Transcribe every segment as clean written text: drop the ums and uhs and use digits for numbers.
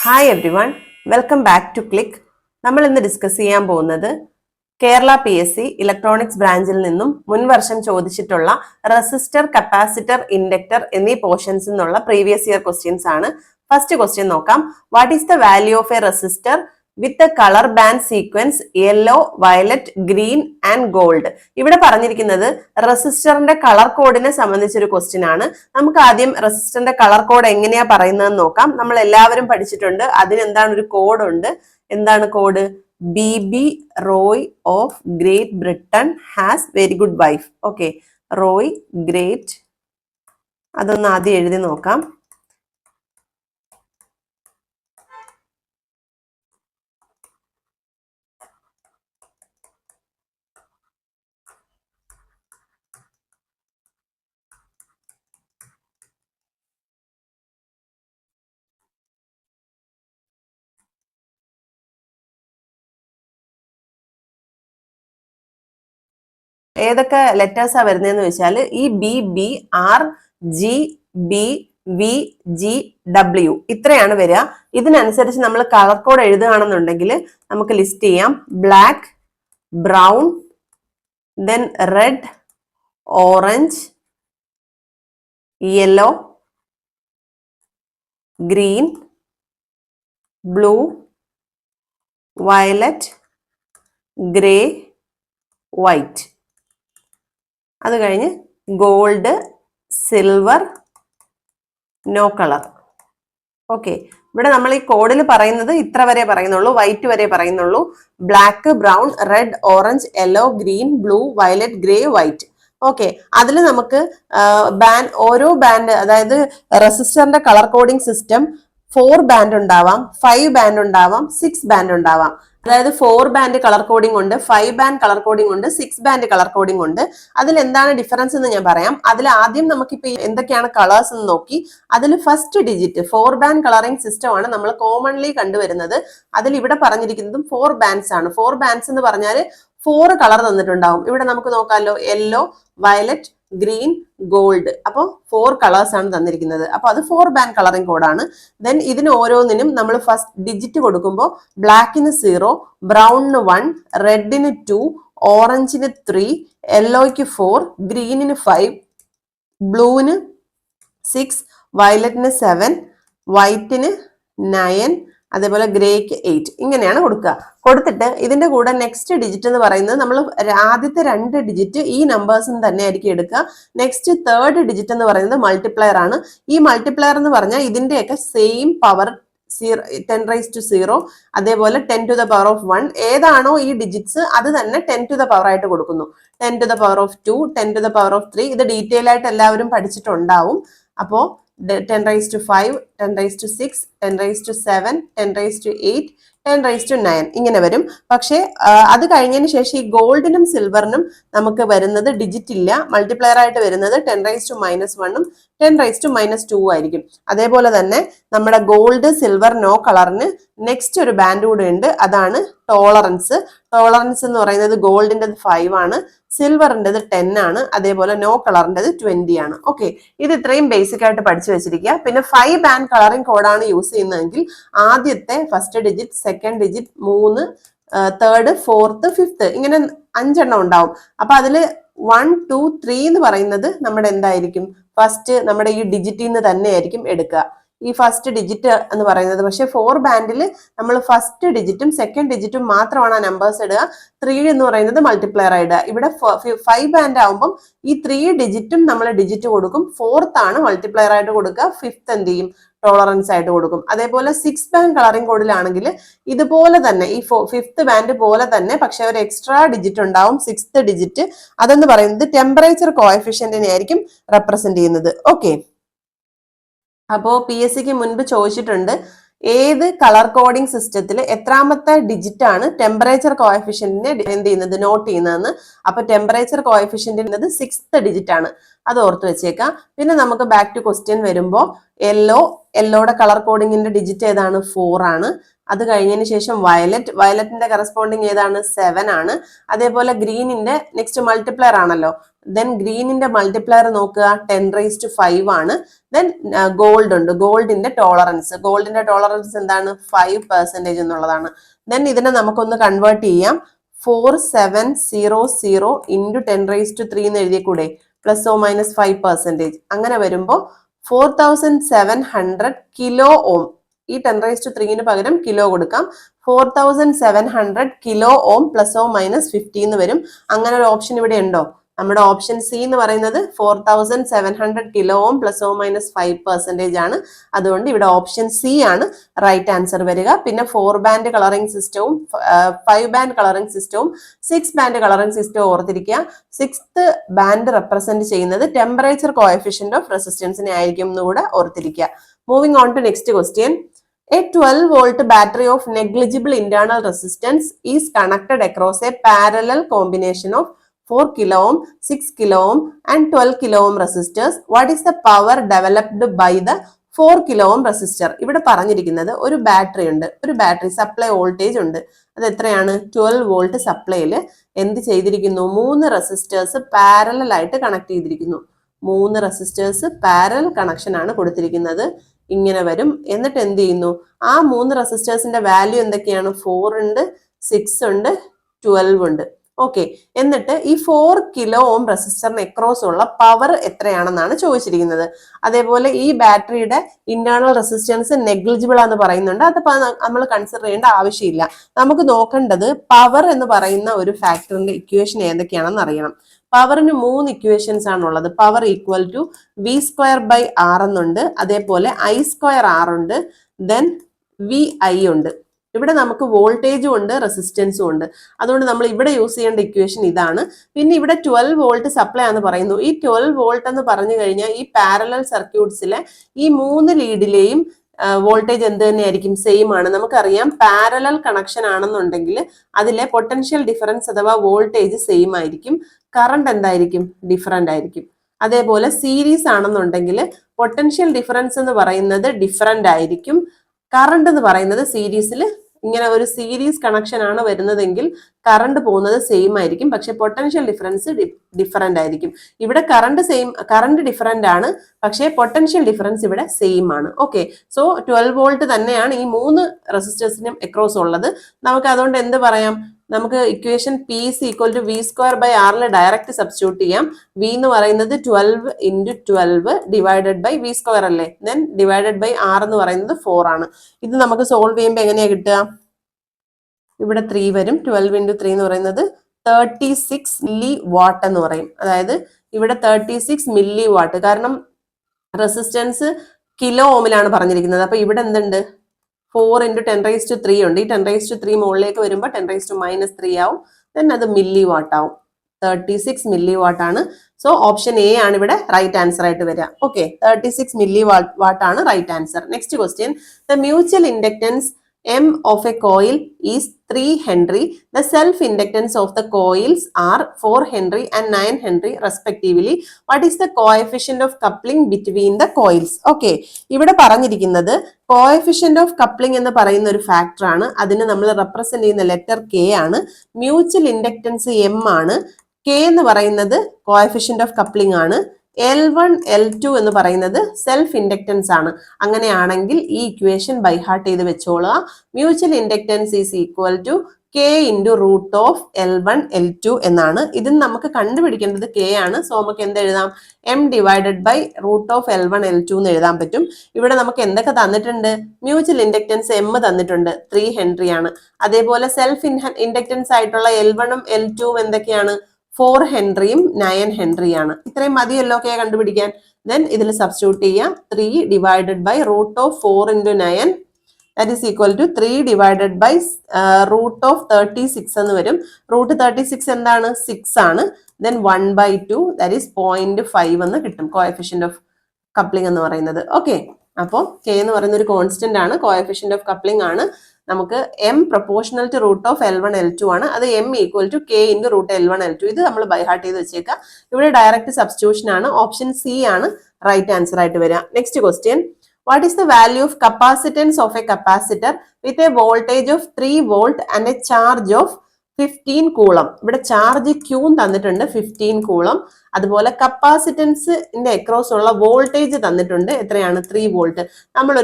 Hi everyone, welcome back to click. നമ്മൾ ഇന്ന് discuss ചെയ്യാൻ പോകുന്നത് കേരള PSC ഇലക്ട്രോണിക്സ് ബ്രാഞ്ചിൽ നിന്നും മുൻവർഷം ചോദിച്ചിട്ടുള്ള റെസിസ്റ്റർ, കപ്പാസിറ്റർ, ഇൻഡക്ടർ എന്നീ പോർഷൻസ് നിന്നുള്ള പ്രീവിയസ് ഇയർ ക്വസ്റ്റ്യൻസ് ആണ്. ഫസ്റ്റ് ക്വസ്റ്റ്യൻ നോക്കാം. What is the value of A resistor with a colour band sequence yellow, violet, green and gold? ഇവിടെ പറഞ്ഞിരിക്കുന്നത് റെസിസ്റ്ററിന്റെ കളർ കോഡിനെ സംബന്ധിച്ചൊരു ക്വസ്റ്റ്യൻ ആണ്. നമുക്ക് ആദ്യം റെസിസ്റ്ററിന്റെ കളർ കോഡ് എങ്ങനെയാ പറയുന്നതെന്ന് നോക്കാം. നമ്മൾ എല്ലാവരും പഠിച്ചിട്ടുണ്ട്. അതിന് എന്താണ് ഒരു കോഡ് ഉണ്ട്. എന്താണ് code? BB Roy of great Britain has very good wife. Okay, Roy great, അതൊന്ന് ആദ്യം എഴുതി നോക്കാം. ഏതൊക്കെ ലെറ്റേഴ്സാ വരുന്നതെന്ന് വെച്ചാൽ ഈ BB R G B V G W ഇത്രയാണ് വരിക. ഇതിനനുസരിച്ച് നമ്മൾ കളർ കോഡ് എഴുതുകയാണെന്നുണ്ടെങ്കിൽ നമുക്ക് ലിസ്റ്റ് ചെയ്യാം. Black, brown, then red, orange, yellow, green, blue, violet, grey, white. അത് കഴിഞ്ഞ് gold, silver, no colour. Okay, ഇവിടെ നമ്മൾ ഈ കോഡിൽ പറയുന്നത് ഇത്ര വരെ പറയുന്നുള്ളൂ, വൈറ്റ് വരെ പറയുന്നുള്ളൂ. Black, brown, red, orange, yellow, green, blue, violet, grey, white. Okay, അതിൽ നമുക്ക് ഓരോ ബാൻഡ്, അതായത് റെസിസ്റ്ററിന്റെ കളർ കോഡിംഗ് സിസ്റ്റം 4 ബാൻഡ് ഉണ്ടാവാം, 5 ബാൻഡ് ഉണ്ടാവാം, 6 ബാൻഡ് ഉണ്ടാവാം. അതായത് 4 ബാൻഡ് കളർ കോഡിംഗ് ഉണ്ട്, 5 ബാൻഡ് കളർ കോഡിംഗ് ഉണ്ട്, 6 ബാൻഡ് കളർ കോഡിംഗ് ഉണ്ട്. അതിൽ എന്താണ് ഡിഫറൻസ് എന്ന് ഞാൻ പറയാം. അതിൽ ആദ്യം നമുക്കിപ്പോ എന്തൊക്കെയാണ് കളേഴ്സ് എന്ന് നോക്കി. അതിൽ first digit 4 band colouring system ആണ് നമ്മൾ കോമൺലി കണ്ടുവരുന്നത്. അതിൽ ഇവിടെ പറഞ്ഞിരിക്കുന്നതും 4 ബാൻഡ്സ് ആണ്. 4 ബാൻഡ്സ് എന്ന് പറഞ്ഞാൽ 4 കളർ തന്നിട്ടുണ്ടാവും. ഇവിടെ നമുക്ക് നോക്കാമല്ലോ, യെല്ലോ, വയലറ്റ്, ഗ്രീൻ, ഗോൾഡ്. അപ്പോൾ 4 കളേഴ്സ് ആണ് തന്നിരിക്കുന്നത്. അപ്പൊ അത് 4 ബാൻഡ് കളറിംഗ് കോഡാണ്. ദെൻ ഇതിന് ഓരോന്നിനും നമ്മൾ ഫസ്റ്റ് ഡിജിറ്റ് കൊടുക്കുമ്പോൾ ബ്ലാക്കിന് 0, ബ്രൗണിന് 1, റെഡിന് 2, ഓറഞ്ചിന് 3, യെല്ലോയ്ക്ക് 4, ഗ്രീനിന് 5, ബ്ലൂവിന് 6, വയലറ്റിന് 7, വൈറ്റിന് 9, അതേപോലെ ഗ്രേക്ക് 8. ഇങ്ങനെയാണ് കൊടുക്കുക. കൊടുത്തിട്ട് ഇതിന്റെ കൂടെ നെക്സ്റ്റ് ഡിജിറ്റ് എന്ന് പറയുന്നത് നമ്മൾ ആദ്യത്തെ 2 ഡിജിറ്റ് ഈ നമ്പേഴ്സിന് തന്നെ ആയിരിക്കും എടുക്കുക. നെക്സ്റ്റ് തേർഡ് ഡിജിറ്റ് എന്ന് പറയുന്നത് മൾട്ടിപ്ലയർ ആണ്. ഈ മൾട്ടിപ്ലയർ എന്ന് പറഞ്ഞാൽ ഇതിന്റെയൊക്കെ സെയിം പവർ 10⁻⁴, അതേപോലെ 10⁻⁴. ഏതാണോ ഈ ഡിജിറ്റ്സ് അത് തന്നെ 10⁻⁴ ആയിട്ട് കൊടുക്കുന്നു. 10⁻², 10⁻⁵. ഇത് ഡീറ്റെയിൽ ആയിട്ട് എല്ലാവരും പഠിച്ചിട്ടുണ്ടാവും. അപ്പോ 10⁻⁵, 10⁻⁶, 10⁻⁷, 10⁻⁸, 10⁻⁹ ഇങ്ങനെ വരും. പക്ഷെ അത് കഴിഞ്ഞതിന് ശേഷം ഈ ഗോൾഡിനും സിൽവറിനും നമുക്ക് വരുന്നത് ഡിജിറ്റ് ഇല്ല. മൾട്ടിപ്ലയർ ആയിട്ട് വരുന്നത് 10⁻⁻1ഉം 10⁻⁻2 ആയിരിക്കും. അതേപോലെ തന്നെ നമ്മുടെ ഗോൾഡ്, സിൽവർ, നോ കളറിന് നെക്സ്റ്റ് ഒരു ബാൻഡ് കൂടെ ഉണ്ട്. അതാണ് ടോളറൻസ്. ടോളറൻസ് എന്ന് പറയുന്നത് ഗോൾഡിൻ്റെ 5 ആണ്, സിൽവറിൻ്റെത് 10 ആണ്, അതേപോലെ നോ കളറിൻ്റെത് 20 ആണ്. ഓക്കെ, ഇത് ഇത്രയും ബേസിക് ആയിട്ട് പഠിച്ചു വെച്ചിരിക്കുക. പിന്നെ 5 ബാൻഡ് കളറിംഗ് കോഡാണ് യൂസ് ചെയ്യുന്നതെങ്കിൽ ആദ്യത്തെ first digit, second digit, 3, third, fourth, fifth, ഇങ്ങനെ 5 എണ്ണം ഉണ്ടാവും. അപ്പൊ അതില് 1, 2, 3 എന്ന് പറയുന്നത് നമ്മുടെ എന്തായിരിക്കും? ഫസ്റ്റ് നമ്മുടെ ഈ ഡിജിറ്റിൽ നിന്ന് തന്നെ ആയിരിക്കും എടുക്കുക, ഈ ഫസ്റ്റ് ഡിജിറ്റ് എന്ന് പറയുന്നത്. പക്ഷെ 4 ബാൻഡിൽ നമ്മൾ ഫസ്റ്റ് ഡിജിറ്റും സെക്കൻഡ് ഡിജിറ്റും മാത്രമാണ് ആ നമ്പേഴ്സ് ഇടുക. 3 എന്ന് പറയുന്നത് മൾട്ടിപ്ലയർ ആയിടുക. ഇവിടെ 5 ബാൻഡ് ആവുമ്പം ഈ 3 ഡിജിറ്റും നമ്മൾ ഡിജിറ്റ് കൊടുക്കും. 4th ആണ് മൾട്ടിപ്ലയർ ആയിട്ട് കൊടുക്കുക. 5th എന്ത് ചെയ്യും? ടോളറൻസ് ആയിട്ട് കൊടുക്കും. അതേപോലെ 6 ബാൻഡ് കളറിംഗ് കോഡിലാണെങ്കിൽ ഇതുപോലെ തന്നെ ഈ 5th ബാൻഡ് പോലെ തന്നെ, പക്ഷെ ഒരു എക്സ്ട്രാ ഡിജിറ്റ് ഉണ്ടാവും, 6th ഡിജിറ്റ്. അതെന്ന് പറയുന്നത് ടെമ്പറേച്ചർ കോഎഫിഷ്യന്റിനെ ആയിരിക്കും റെപ്രസെന്റ് ചെയ്യുന്നത്. ഓക്കെ, അപ്പോ PSCക്ക് മുൻപ് ചോദിച്ചിട്ടുണ്ട് ഏത് കളർ കോഡിംഗ് സിസ്റ്റത്തിൽ എത്രാമത്തെ ഡിജിറ്റ് ആണ് ടെമ്പറേച്ചർ കോഎഫിഷ്യന്റിനെ എന്ത് ചെയ്യുന്നത്, നോട്ട് ചെയ്യുന്നതെന്ന്. അപ്പൊ ടെമ്പറേച്ചർ കോഎഫിഷ്യന്റ് 6th ഡിജിറ്റ് ആണ്. അത് ഓർത്ത് വെച്ചേക്കാം. പിന്നെ നമുക്ക് ബാക്ക് ടു ക്വസ്റ്റ്യൻ വരുമ്പോൾ യെല്ലോയുടെ കളർ കോഡിങ്ങിന്റെ ഡിജിറ്റ് ഏതാണ്? 4 ആണ്. അത് കഴിഞ്ഞതിന് ശേഷം വയലറ്റിന്റെ കറസ്പോണ്ടിങ് ഏതാണ് 7 ആണ്. അതേപോലെ ഗ്രീനിന്റെ നെക്സ്റ്റ് മൾട്ടിപ്ലയർ ആണല്ലോ, ദെൻ ഗ്രീനിന്റെ മൾട്ടിപ്ലയർ നോക്കുക 10⁵ ആണ്. ദെൻ ഗോൾഡ് ഉണ്ട്, ഗോൾഡിന്റെ ടോളറൻസ് എന്താണ് 5% എന്നുള്ളതാണ്. ദെൻ ഇതിനെ നമുക്കൊന്ന് കൺവേർട്ട് ചെയ്യാം. 4700 ഇൻറ്റു 10⁻³ എന്ന് എഴുതിക്കൂടെ, ±5%. അങ്ങനെ വരുമ്പോൾ 4700 കിലോ ഓം. ഈ 10⁻³ പകരം കിലോ കൊടുക്കാം. 4700 കിലോ ഓം ±50 എന്ന് വരും. അങ്ങനെ ഒരു ഓപ്ഷൻ ഇവിടെ ഉണ്ടോ? നമ്മുടെ ഓപ്ഷൻ സി എന്ന് പറയുന്നത് 4700 കിലോ ഓം ±5% ആണ്. അതുകൊണ്ട് ഇവിടെ ഓപ്ഷൻ സി ആണ് റൈറ്റ് ആൻസർ വരിക. പിന്നെ 4 ബാൻഡ് കളറിംഗ് സിസ്റ്റവും 5 ബാൻഡ് കളറിംഗ് സിസ്റ്റവും 6 ബാൻഡ് കളറിംഗ് സിസ്റ്റവും ഓർത്തിരിക്കുക. 6th ബാൻഡ് റെപ്രസെന്റ് ചെയ്യുന്നത് ടെമ്പറേച്ചർ കോഎഫിഷ്യന്റ് ഓഫ് റെസിസ്റ്റൻസിനെ ആയിരിക്കും എന്നുകൂടെ ഓർത്തിരിക്കുക. Moving on to next question. A 12-volt battery of negligible internal resistance is connected across a parallel combination of 4 kilo ohm, 6 kilo ohm and 12 kilo ohm resistors. What is the power developed by the 4 kilo ohm resistor? ഇവിടെ പറഞ്ഞിരിക്കുന്നത് ഒരു battery ഉണ്ട്, ഒരു battery supply voltage ഉണ്ട്. അത് എത്രയാണ്? 12 volt സപ്ലൈയിൽ എന്ത് ചെയ്തിരിക്കുന്നു? 3 റെസിസ്റ്റേഴ്സ് പാരലൽ ആയിട്ട് കണക്ട് ചെയ്തിരിക്കുന്നു. 3 റെസിസ്റ്റേഴ്സ് പാരലൽ കണക്ഷൻ ആണ് കൊടുത്തിരിക്കുന്നത്. ഇങ്ങനെ വരും. എന്നിട്ട് എന്ത് ചെയ്യുന്നു? ആ 3 റെസിസ്റ്റേഴ്സിന്റെ വാല്യൂ എന്തൊക്കെയാണ്? 4 ഉണ്ട്, 6 ഉണ്ട്, 12 ഉണ്ട്. ഓക്കെ, എന്നിട്ട് ഈ 4 കിലോ ഓം റെസിസ്റ്ററിന് എക്രോസ് ഉള്ള പവർ എത്രയാണെന്നാണ് ചോദിച്ചിരിക്കുന്നത്. അതേപോലെ ഈ ബാറ്ററിയുടെ ഇന്റേണൽ റെസിസ്റ്റൻസ് നെഗ്ലിജിബിൾ ആണെന്ന് പറയുന്നുണ്ട്. അത് നമ്മൾ കൺസിഡർ ചെയ്യേണ്ട ആവശ്യമില്ല. നമുക്ക് നോക്കേണ്ടത് പവർ എന്ന് പറയുന്ന ഒരു ഫാക്ടറിന്റെ ഇക്വേഷൻ ഏതൊക്കെയാണെന്ന് അറിയണം. പവറിന് 3 ഇക്വേഷൻസ് ആണുള്ളത്. പവർ ഈക്വൽ ടു V²/R എന്നുണ്ട്, അതേപോലെ I²R ഉണ്ട്, ദെൻ VI ഉണ്ട്. ഇവിടെ നമുക്ക് വോൾട്ടേജും ഉണ്ട്, റെസിസ്റ്റൻസും ഉണ്ട്. അതുകൊണ്ട് നമ്മൾ ഇവിടെ യൂസ് ചെയ്യേണ്ട ഇക്വേഷൻ ഇതാണ്. പിന്നെ ഇവിടെ 12 വോൾട്ട് സപ്ലൈ ആണെന്ന് പറയുന്നു. ഈ 12 വോൾട്ട് എന്ന് പറഞ്ഞു കഴിഞ്ഞാൽ ഈ പാരലൽ സർക്യൂട്ട്സിലെ ഈ 3 ലീഡിലെയും വോൾട്ടേജ് എന്ത് തന്നെയായിരിക്കും? സെയിം ആണ്. നമുക്കറിയാം പാരലൽ കണക്ഷൻ ആണെന്നുണ്ടെങ്കിൽ അതിലെ പൊട്ടൻഷ്യൽ ഡിഫറൻസ് അഥവാ വോൾട്ടേജ് സെയിം ആയിരിക്കും, കറണ്ട് എന്തായിരിക്കും? ഡിഫറൻ്റ് ആയിരിക്കും. അതേപോലെ സീരീസ് ആണെന്നുണ്ടെങ്കിൽ പൊട്ടൻഷ്യൽ ഡിഫറൻസ് എന്ന് പറയുന്നത് ഡിഫറൻ്റ് ആയിരിക്കും, കറണ്ട് എന്ന് പറയുന്നത് സീരീസിൽ ഇങ്ങനെ ഒരു സീരീസ് കണക്ഷൻ ആണ് വരുന്നതെങ്കിൽ കറണ്ട് പോകുന്നത് സെയിം ആയിരിക്കും, പക്ഷെ പൊട്ടൻഷ്യൽ ഡിഫറൻസ് ഡിഫറൻ്റ് ആയിരിക്കും. ഇവിടെ കറണ്ട് ഡിഫറൻ്റ് ആണ്, പക്ഷേ പൊട്ടൻഷ്യൽ ഡിഫറൻസ് ഇവിടെ സെയിം ആണ്. ഓക്കെ, സോ 12 വോൾട്ട് തന്നെയാണ് ഈ 3 റെസിസ്റ്റേഴ്സിനും അക്രോസ് ഉള്ളത്. നമുക്ക് അതുകൊണ്ട് എന്ത് പറയാം? നമുക്ക് equation P = V²/R direct substitute ചെയ്യാം. V എന്ന് പറയുന്നത് 12 × 12 ഡിവൈഡഡ് ബൈ V² അല്ലേ, ദെൻ ഡിവൈഡഡ് ബൈ R എന്ന് പറയുന്നത് 4 ആണ്. ഇത് നമുക്ക് സോൾവ് ചെയ്യുമ്പോൾ എങ്ങനെയാ കിട്ടുക? ഇവിടെ 3 വരും. 12 × 3 എന്ന് പറയുന്നത് 36 മില്ലി വാട്ട് എന്ന് പറയും. അതായത് ഇവിടെ 36 മില്ലി വാട്ട്, കാരണം റെസിസ്റ്റൻസ് കിലോ ഓമിലാണ് പറഞ്ഞിരിക്കുന്നത്. അപ്പൊ ഇവിടെ എന്തുണ്ട്? 4 × 10⁻³ ഉണ്ട്. ഈ 10⁻³ മുകളിലേക്ക് വരുമ്പോൾ 10⁻³ ആവും. ദെൻ അത് മില്ലി വാട്ട് ആവും. 36 മില്ലി വാട്ട് ആണ്. സോ ഓപ്ഷൻ എ ആണ് ഇവിടെ റൈറ്റ് ആൻസർ ആയിട്ട് വരിക. ഓക്കെ, 36 മില്ലി വാട്ട് ആണ് right answer. Next question. The mutual inductance M of a coil is 3 Henry. The self-inductance of the coils are 4 Henry and 9 Henry respectively. What is the coefficient of coupling between the coils? Okay, ഇവിടെ പറഞ്ഞിരിക്കുന്നത് coefficient of coupling എന്ന് പറയുന്ന ഒരു factor ആണ്. അതിന് നമ്മൾ represent ചെയ്യുന്ന letter K ആണ്. മ്യൂച്വൽ ഇൻഡക്ടൻസ് M ആണ്. K എന്ന് പറയുന്നത് coefficient of coupling ആണ്. L1 L2 എന്ന് പറയുന്നത് സെൽഫ് ഇൻഡക്ടൻസ് ആണ്. അങ്ങനെയാണെങ്കിൽ ഈ ഇക്വേഷൻ ബൈ ഹാർട്ട് ചെയ്ത് വെച്ചോളുക. Mutual inductance is equal to K × √L1 L2 എന്നാണ്. ഇതിന് നമുക്ക് കണ്ടുപിടിക്കേണ്ടത് K ആണ്. സോ നമുക്ക് എന്ത് എഴുതാം? M divided by √L1 L2 എന്ന് എഴുതാൻ പറ്റും. ഇവിടെ നമുക്ക് എന്തൊക്കെ തന്നിട്ടുണ്ട്? മ്യൂച്വൽ ഇൻഡക്ടൻസ് M തന്നിട്ടുണ്ട്, 3 ഹെൻറി ആണ്. അതേപോലെ സെൽഫ് ഇൻഡക്ടൻസ് ആയിട്ടുള്ള L1 ഉം L2 ഉം എന്തൊക്കെയാണ്? 4 ഹെൻറിയും 9 ഹെൻറിയാണ്. ഇത്രയും മതിയല്ലോ K കണ്ടുപിടിക്കാൻ. ദെൻ ഇതിൽ സബ്സ്റ്റിറ്റ്യൂട്ട് ചെയ്യുക. 3 divided by √4 × 9 that is equal to 3 divided by √36 എന്ന് വരും. √36 എന്താണ്? 6 ആണ്. ദെൻ 1/2 that is 0.5 എന്ന് കിട്ടും കോഎഫിഷ്യന്റ് ഓഫ് കപ്ലിംഗ് എന്ന് പറയുന്നത്. ഓക്കെ, അപ്പോൾ K എന്ന് പറയുന്ന ഒരു കോൺസ്റ്റന്റ് ആണ്, കോഎഫിഷ്യന്റ് ഓഫ് കപ്ലിംഗ് ആണ്. നമുക്ക് M proportional to √L1 L2 ആണ്. അത് M = K × √L1 L2. ഇത് നമ്മൾ ബൈ ഹാർട്ട് ചെയ്ത് വെച്ചേക്കാം. ഇവിടെ ഡയറക്റ്റ് സബ്സ്റ്റിറ്റ്യൂഷൻ ആണ്. ഓപ്ഷൻ സി ആണ് റൈറ്റ് ആൻസർ ആയിട്ട് വരിക. Next question. What is the value of capacitance of a capacitor with a voltage of 3 volt and a charge of 15 coulomb? ഇവിടെ ചാർജ് ക്യൂ തന്നിട്ടുണ്ട് 15 coulomb. അതുപോലെ കപ്പാസിറ്റൻസിന്റെ അക്രോസ് ഉള്ള voltage തന്നിട്ടുണ്ട് എത്രയാണ്? 3 വോൾട്ട്. നമ്മൾ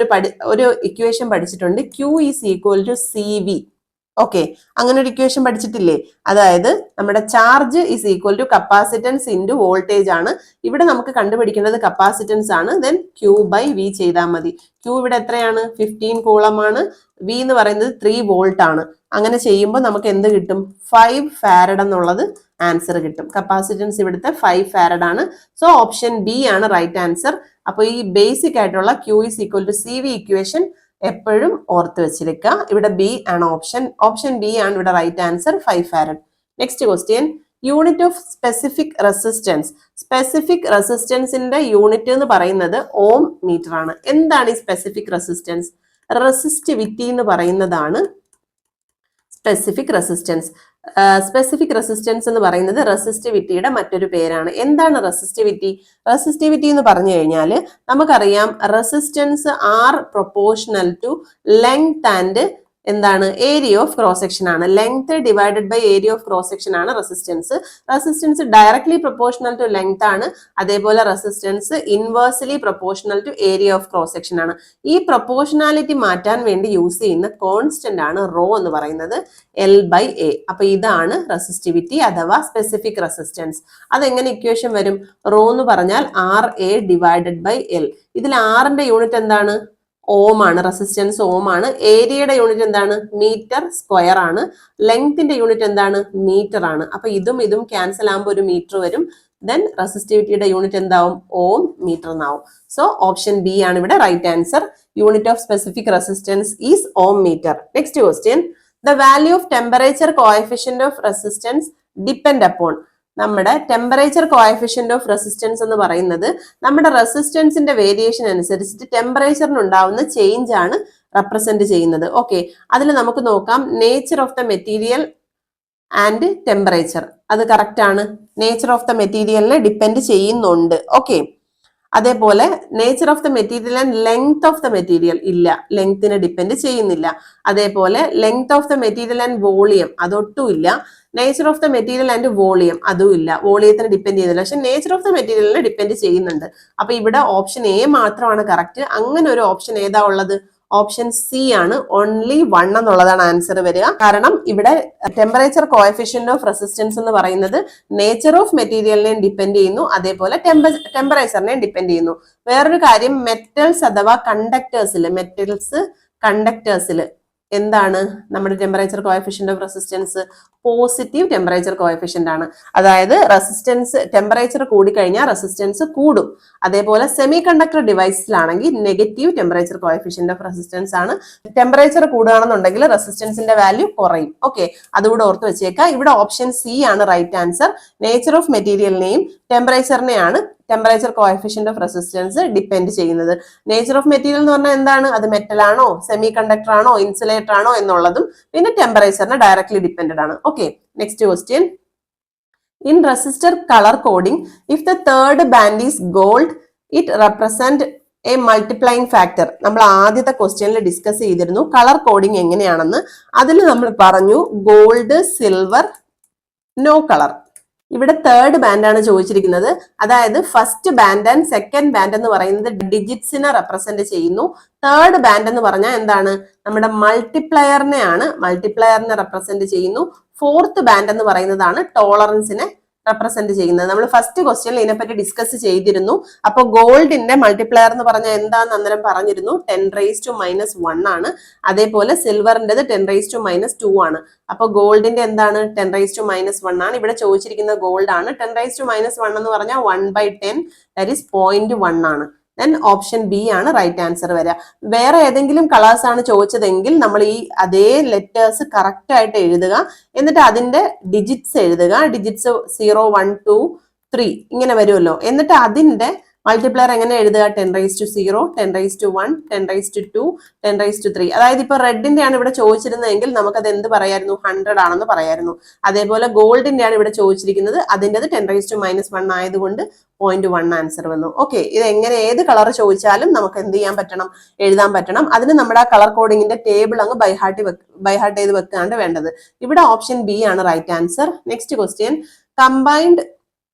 ഒരു ഇക്വേഷൻ പഠിച്ചിട്ടുണ്ട്, Q is equal to CV. Okay, അങ്ങനെ ഒരു ഇക്വേഷൻ പഠിച്ചിട്ടില്ലേ? അതായത് നമ്മുടെ charge is equal to capacitance into voltage ആണ്. ഇവിടെ നമുക്ക് കണ്ടുപിടിക്കേണ്ടത് കപ്പാസിറ്റൻസ് ആണ്. ദെൻ Q/V ചെയ്താൽ മതി. Q ഇവിടെ എത്രയാണ്? 15 കൂളമാണ്. V എന്ന് പറയുന്നത് 3 വോൾട്ട് ആണ്. അങ്ങനെ ചെയ്യുമ്പോൾ നമുക്ക് എന്ത് കിട്ടും? 5 ഫാരഡ് എന്നുള്ളത് ആൻസർ കിട്ടും. കപ്പാസിറ്റൻസ് ഇവിടുത്തെ 5 ഫാരഡ് ആണ്. സോ ഓപ്ഷൻ ബി ആണ് റൈറ്റ് ആൻസർ. അപ്പോൾ ഈ ബേസിക് ആയിട്ടുള്ള Q is equal to CV equation എപ്പോഴും ഓർത്ത് വെച്ചിരിക്കുക. ഇവിടെ ബി ആണ് ഓപ്ഷൻ ബി ആണ് ഇവിടെ right answer, 5 farad. Next question, unit of specific resistance. Specific റെസിസ്റ്റൻസിന്റെ യൂണിറ്റ് എന്ന് പറയുന്നത് ഓം മീറ്റർ ആണ്. എന്താണ് ഈ സ്പെസിഫിക് റെസിസ്റ്റൻസ്? റെസിസ്റ്റിവിറ്റി എന്ന് പറയുന്നതാണ് സ്പെസിഫിക് റെസിസ്റ്റൻസ്. സ്പെസിഫിക് റെസിസ്റ്റൻസ് എന്ന് പറയുന്നത് റെസിസ്റ്റിവിറ്റിയുടെ മറ്റൊരു പേരാണ്. എന്താണ് റെസിസ്റ്റിവിറ്റി? റെസിസ്റ്റിവിറ്റി എന്ന് പറഞ്ഞു കഴിഞ്ഞാൽ നമുക്കറിയാം resistance are proportional to length and എന്താണ്? ഏരിയ ഓഫ് ക്രോസ് സെക്ഷൻ ആണ്. Length divided by area of cross section ആണ് resistance. Resistance directly proportional to length ആണ്. അതേപോലെ resistance inversely proportional to area of cross section ആണ്. ഈ proportionality മാറ്റാൻ വേണ്ടി use ചെയ്യുന്ന കോൺസ്റ്റന്റ് ആണ് റോ എന്ന് പറയുന്നത്, L/A. അപ്പൊ ഇതാണ് റെസിസ്റ്റിവിറ്റി അഥവാ സ്പെസിഫിക് റെസിസ്റ്റൻസ്. അതെങ്ങനെ ഇക്വേഷൻ വരും? റോ എന്ന് പറഞ്ഞാൽ RA ഡിവൈഡഡ് ബൈ L. ഇതിൽ ആറിന്റെ യൂണിറ്റ് എന്താണ്? ഓം ആണ്. റെസിസ്റ്റൻസ് ഓം ആണ്. ഏരിയയുടെ യൂണിറ്റ് എന്താണ്? മീറ്റർ സ്ക്വയർ ആണ്. ലെങ്ത്തിന്റെ യൂണിറ്റ് എന്താണ്? മീറ്റർ ആണ്. അപ്പൊ ഇതും ക്യാൻസൽ ആകുമ്പോൾ ഒരു മീറ്റർ വരും. ദെൻ റെസിസ്റ്റിവിറ്റിയുടെ യൂണിറ്റ് എന്താവും? ഓം മീറ്റർ എന്നാവും. സോ ഓപ്ഷൻ ബി ആണ് ഇവിടെ right answer. Unit of specific resistance is ohm metre. Next question, the value of temperature coefficient of resistance depend upon. നമ്മുടെ ടെമ്പറേച്ചർ കോഎഫിഷ്യന്റ് ഓഫ് റെസിസ്റ്റൻസ് എന്ന് പറയുന്നത് നമ്മുടെ റെസിസ്റ്റൻസിന്റെ വേരിയേഷൻ അനുസരിച്ചിട്ട് ടെമ്പറേച്ചറിന് ഉണ്ടാവുന്ന ചേഞ്ച് ആണ് റെപ്രസെന്റ് ചെയ്യുന്നത്. ഓക്കെ, അതിൽ നമുക്ക് നോക്കാം nature of the material and temperature. അത് കറക്റ്റ് ആണ്. നേച്ചർ ഓഫ് ദ മെറ്റീരിയലിനെ ഡിപ്പെൻഡ് ചെയ്യുന്നുണ്ട്. ഓക്കെ, അതേപോലെ nature of the material and length of the material ഇല്ല, ലെങ്തിനെ ഡിപ്പെൻഡ് ചെയ്യുന്നില്ല. അതേപോലെ length of the material and volume അതൊട്ടും ഇല്ല. Nature of the material and volume അതും ഇല്ല, വോളിയത്തിന് ഡിപ്പെൻഡ് ചെയ്യുന്നില്ല. പക്ഷെ നേച്ചർ ഓഫ് ദ മെറ്റീരിയലിനെ ഡിപ്പെൻഡ് ചെയ്യുന്നുണ്ട്. അപ്പൊ ഇവിടെ ഓപ്ഷൻ എ മാത്രമാണ് കറക്റ്റ്. അങ്ങനെ ഒരു ഓപ്ഷൻ ഏതാ ഉള്ളത്? ഓപ്ഷൻ സി ആണ്. ഓൺലി 1 എന്നുള്ളതാണ് ആൻസർ വരിക. കാരണം ഇവിടെ ടെമ്പറേച്ചർ കോഎഫിഷ്യന്റ് ഓഫ് റെസിസ്റ്റൻസ് എന്ന് പറയുന്നത് നേച്ചർ ഓഫ് മെറ്റീരിയലിനെ ഡിപ്പെൻഡ് ചെയ്യുന്നു, അതേപോലെ ടെമ്പറേച്ചറിനെ ഡിപ്പെൻഡ് ചെയ്യുന്നു. വേറൊരു കാര്യം, മെറ്റൽസ് അഥവാ കണ്ടക്ടേഴ്സിൽ എന്താണ് നമ്മുടെ temperature coefficient of resistance? Positive temperature coefficient ആണ്. അതായത് റെസിസ്റ്റൻസ് ടെമ്പറേച്ചർ കൂടിക്കഴിഞ്ഞാൽ റെസിസ്റ്റൻസ് കൂടും. അതേപോലെ സെമി കണ്ടക്ടർ ഡിവൈസിലാണെങ്കിൽ negative temperature coefficient of resistance ആണ്. ടെമ്പറേച്ചർ കൂടുകയാണെന്നുണ്ടെങ്കിൽ റെസിസ്റ്റൻസിന്റെ വാല്യൂ കുറയും. ഓക്കെ, അതുകൂടെ ഓർത്ത് വെച്ചേക്കാം. ഇവിടെ ഓപ്ഷൻ സി ആണ് റൈറ്റ് ആൻസർ. നേച്ചർ ഓഫ് മെറ്റീരിയലിനെയും ടെമ്പറേച്ചറിനെയാണ് temperature coefficient of resistance depend ചെയ്യുന്നത്. നേച്ചർ ഓഫ് മെറ്റീരിയൽ എന്ന് പറഞ്ഞാൽ എന്താണ്? അത് മെറ്റൽ ആണോ, സെമി കണ്ടക്ടർ ആണോ, ഇൻസുലേറ്റർ ആണോ എന്നുള്ളതും പിന്നെ ടെമ്പറേച്ചറിന് ഡയറക്ട്ലി ഡിപ്പെൻഡഡ് ആണ്. Okay, next question, in resistor colour coding if the third band is gold it represent A multiplying factor. നമ്മൾ ആദ്യത്തെ ക്വസ്റ്റ്യനിൽ ഡിസ്കസ് ചെയ്തിരുന്നു കളർ കോഡിംഗ് എങ്ങനെയാണെന്ന്. അതിൽ നമ്മൾ പറഞ്ഞു ഗോൾഡ്, സിൽവർ, നോ കളർ. ഇവിടെ തേർഡ് ബാൻഡ് ആണ് ചോദിച്ചിരിക്കുന്നത്. അതായത് first band and second band എന്ന് പറയുന്നത് ഡിജിറ്റ്സിനെ റെപ്രസെന്റ് ചെയ്യുന്നു. തേർഡ് ബാൻഡ് എന്ന് പറഞ്ഞാൽ എന്താണ്? നമ്മുടെ മൾട്ടിപ്ലയറിനെ റെപ്രസെന്റ് ചെയ്യുന്നു. ഫോർത്ത് ബാൻഡ് എന്ന് പറയുന്നതാണ് ടോളറൻസിനെ റെപ്രസെന്റ് ചെയ്യുന്നത്. നമ്മൾ ഫസ്റ്റ് ക്വസ്റ്റ്യനിൽ ഇതിനെപ്പറ്റി ഡിസ്കസ് ചെയ്തിരുന്നു. അപ്പൊ ഗോൾഡിന്റെ മൾട്ടിപ്ലയർ എന്ന് പറഞ്ഞാൽ എന്താന്ന് അന്നേരം പറഞ്ഞിരുന്നു, 10⁻⁻1 ആണ്. അതേപോലെ സിൽവറിന്റേത് 10⁻⁻2 ആണ്. അപ്പൊ ഗോൾഡിന്റെ എന്താണ്? 10⁻⁻1 ആണ്. ഇവിടെ ചോദിച്ചിരിക്കുന്ന ഗോൾഡ് ആണ്. 10⁻⁻1 എന്ന് പറഞ്ഞാൽ 1/10 ദാറ്റ് ഈസ് 0.1 ആണ്. ദെൻ ഓപ്ഷൻ ബി ആണ് റൈറ്റ് ആൻസർ വരിക. വേറെ ഏതെങ്കിലും കളേഴ്സ് ആണ് ചോദിച്ചതെങ്കിൽ നമ്മൾ ഈ അതേ ലെറ്റേഴ്സ് കറക്റ്റ് ആയിട്ട് എഴുതുക. എന്നിട്ട് അതിന്റെ ഡിജിറ്റ്സ് എഴുതുക. ഡിജിറ്റ്സ് 0, 1, 2, 3 ഇങ്ങനെ വരുമല്ലോ. എന്നിട്ട് അതിന്റെ മൾട്ടിപ്ലയർ എങ്ങനെ എഴുതുക? 10⁻0, 10⁻1, 10⁻2, 10⁻3. അതായത് ഇപ്പൊ റെഡിന്റെ ആണ് ഇവിടെ ചോദിച്ചിരുന്നതെങ്കിൽ നമുക്കത് എന്ത് പറയായിരുന്നു? 100 ആണെന്ന് പറയായിരുന്നു. അതേപോലെ ഗോൾഡിന്റെ ആണ് ഇവിടെ ചോദിച്ചിരിക്കുന്നത്, അതിൻ്റെത് 10⁻1 ആയതുകൊണ്ട് 0.1 ആൻസർ വന്നു. ഓക്കെ, ഇത് എങ്ങനെ ഏത് കളർ ചോദിച്ചാലും നമുക്ക് എന്ത് ചെയ്യാൻ പറ്റണം? എഴുതാൻ പറ്റണം. അതിന് നമ്മുടെ ആ കളർ കോഡിങ്ങിന്റെ ടേബിൾ അങ്ങ് ബൈഹാർട്ട് ചെയ്ത് വെക്കാണ്ട് വേണ്ടത്. ഇവിടെ ഓപ്ഷൻ ബി ആണ് right answer. Next question, combined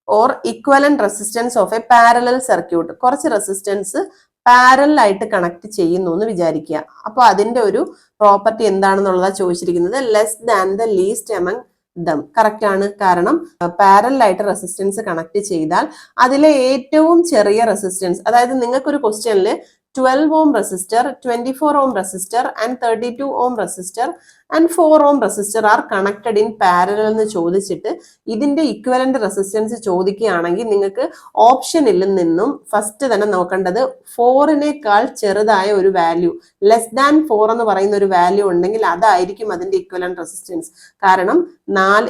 or equivalent resistance of a parallel circuit. കുറച്ച് റെസിസ്റ്റൻസ് പാരലൽ ആയിട്ട് കണക്ട് ചെയ്യുന്നു എന്ന് വിചാരിക്കുക. അപ്പൊ അതിന്റെ ഒരു പ്രോപ്പർട്ടി എന്താണെന്നുള്ളതാ ചോദിച്ചിരിക്കുന്നത്. Less than the least among them. Correct ആണ്. കാരണം പാരലൽ ആയിട്ട് റെസിസ്റ്റൻസ് കണക്ട് ചെയ്താൽ അതിലെ ഏറ്റവും ചെറിയ റെസിസ്റ്റൻസ്, അതായത് നിങ്ങൾക്കൊരു ക്വസ്റ്റ്യനിൽ 12 ohm resistor, 24 ohm resistor and 32 ohm resistor and 4 ohm resistor are connected in parallel എന്ന് ചോദിച്ചിട്ട് ഇതിന്റെ ഇക്വലന്റ് റെസിസ്റ്റൻസ് ചോദിക്കുകയാണെങ്കിൽ നിങ്ങൾക്ക് ഓപ്ഷനിൽ നിന്നും ഫസ്റ്റ് തന്നെ നോക്കേണ്ടത് 4-നേക്കാൾ ചെറുതായ ഒരു വാല്യൂ, ലെസ് ദാൻ 4 എന്ന് പറയുന്ന ഒരു വാല്യൂ ഉണ്ടെങ്കിൽ അതായിരിക്കും അതിന്റെ ഇക്വലന്റ് റെസിസ്റ്റൻസ്. കാരണം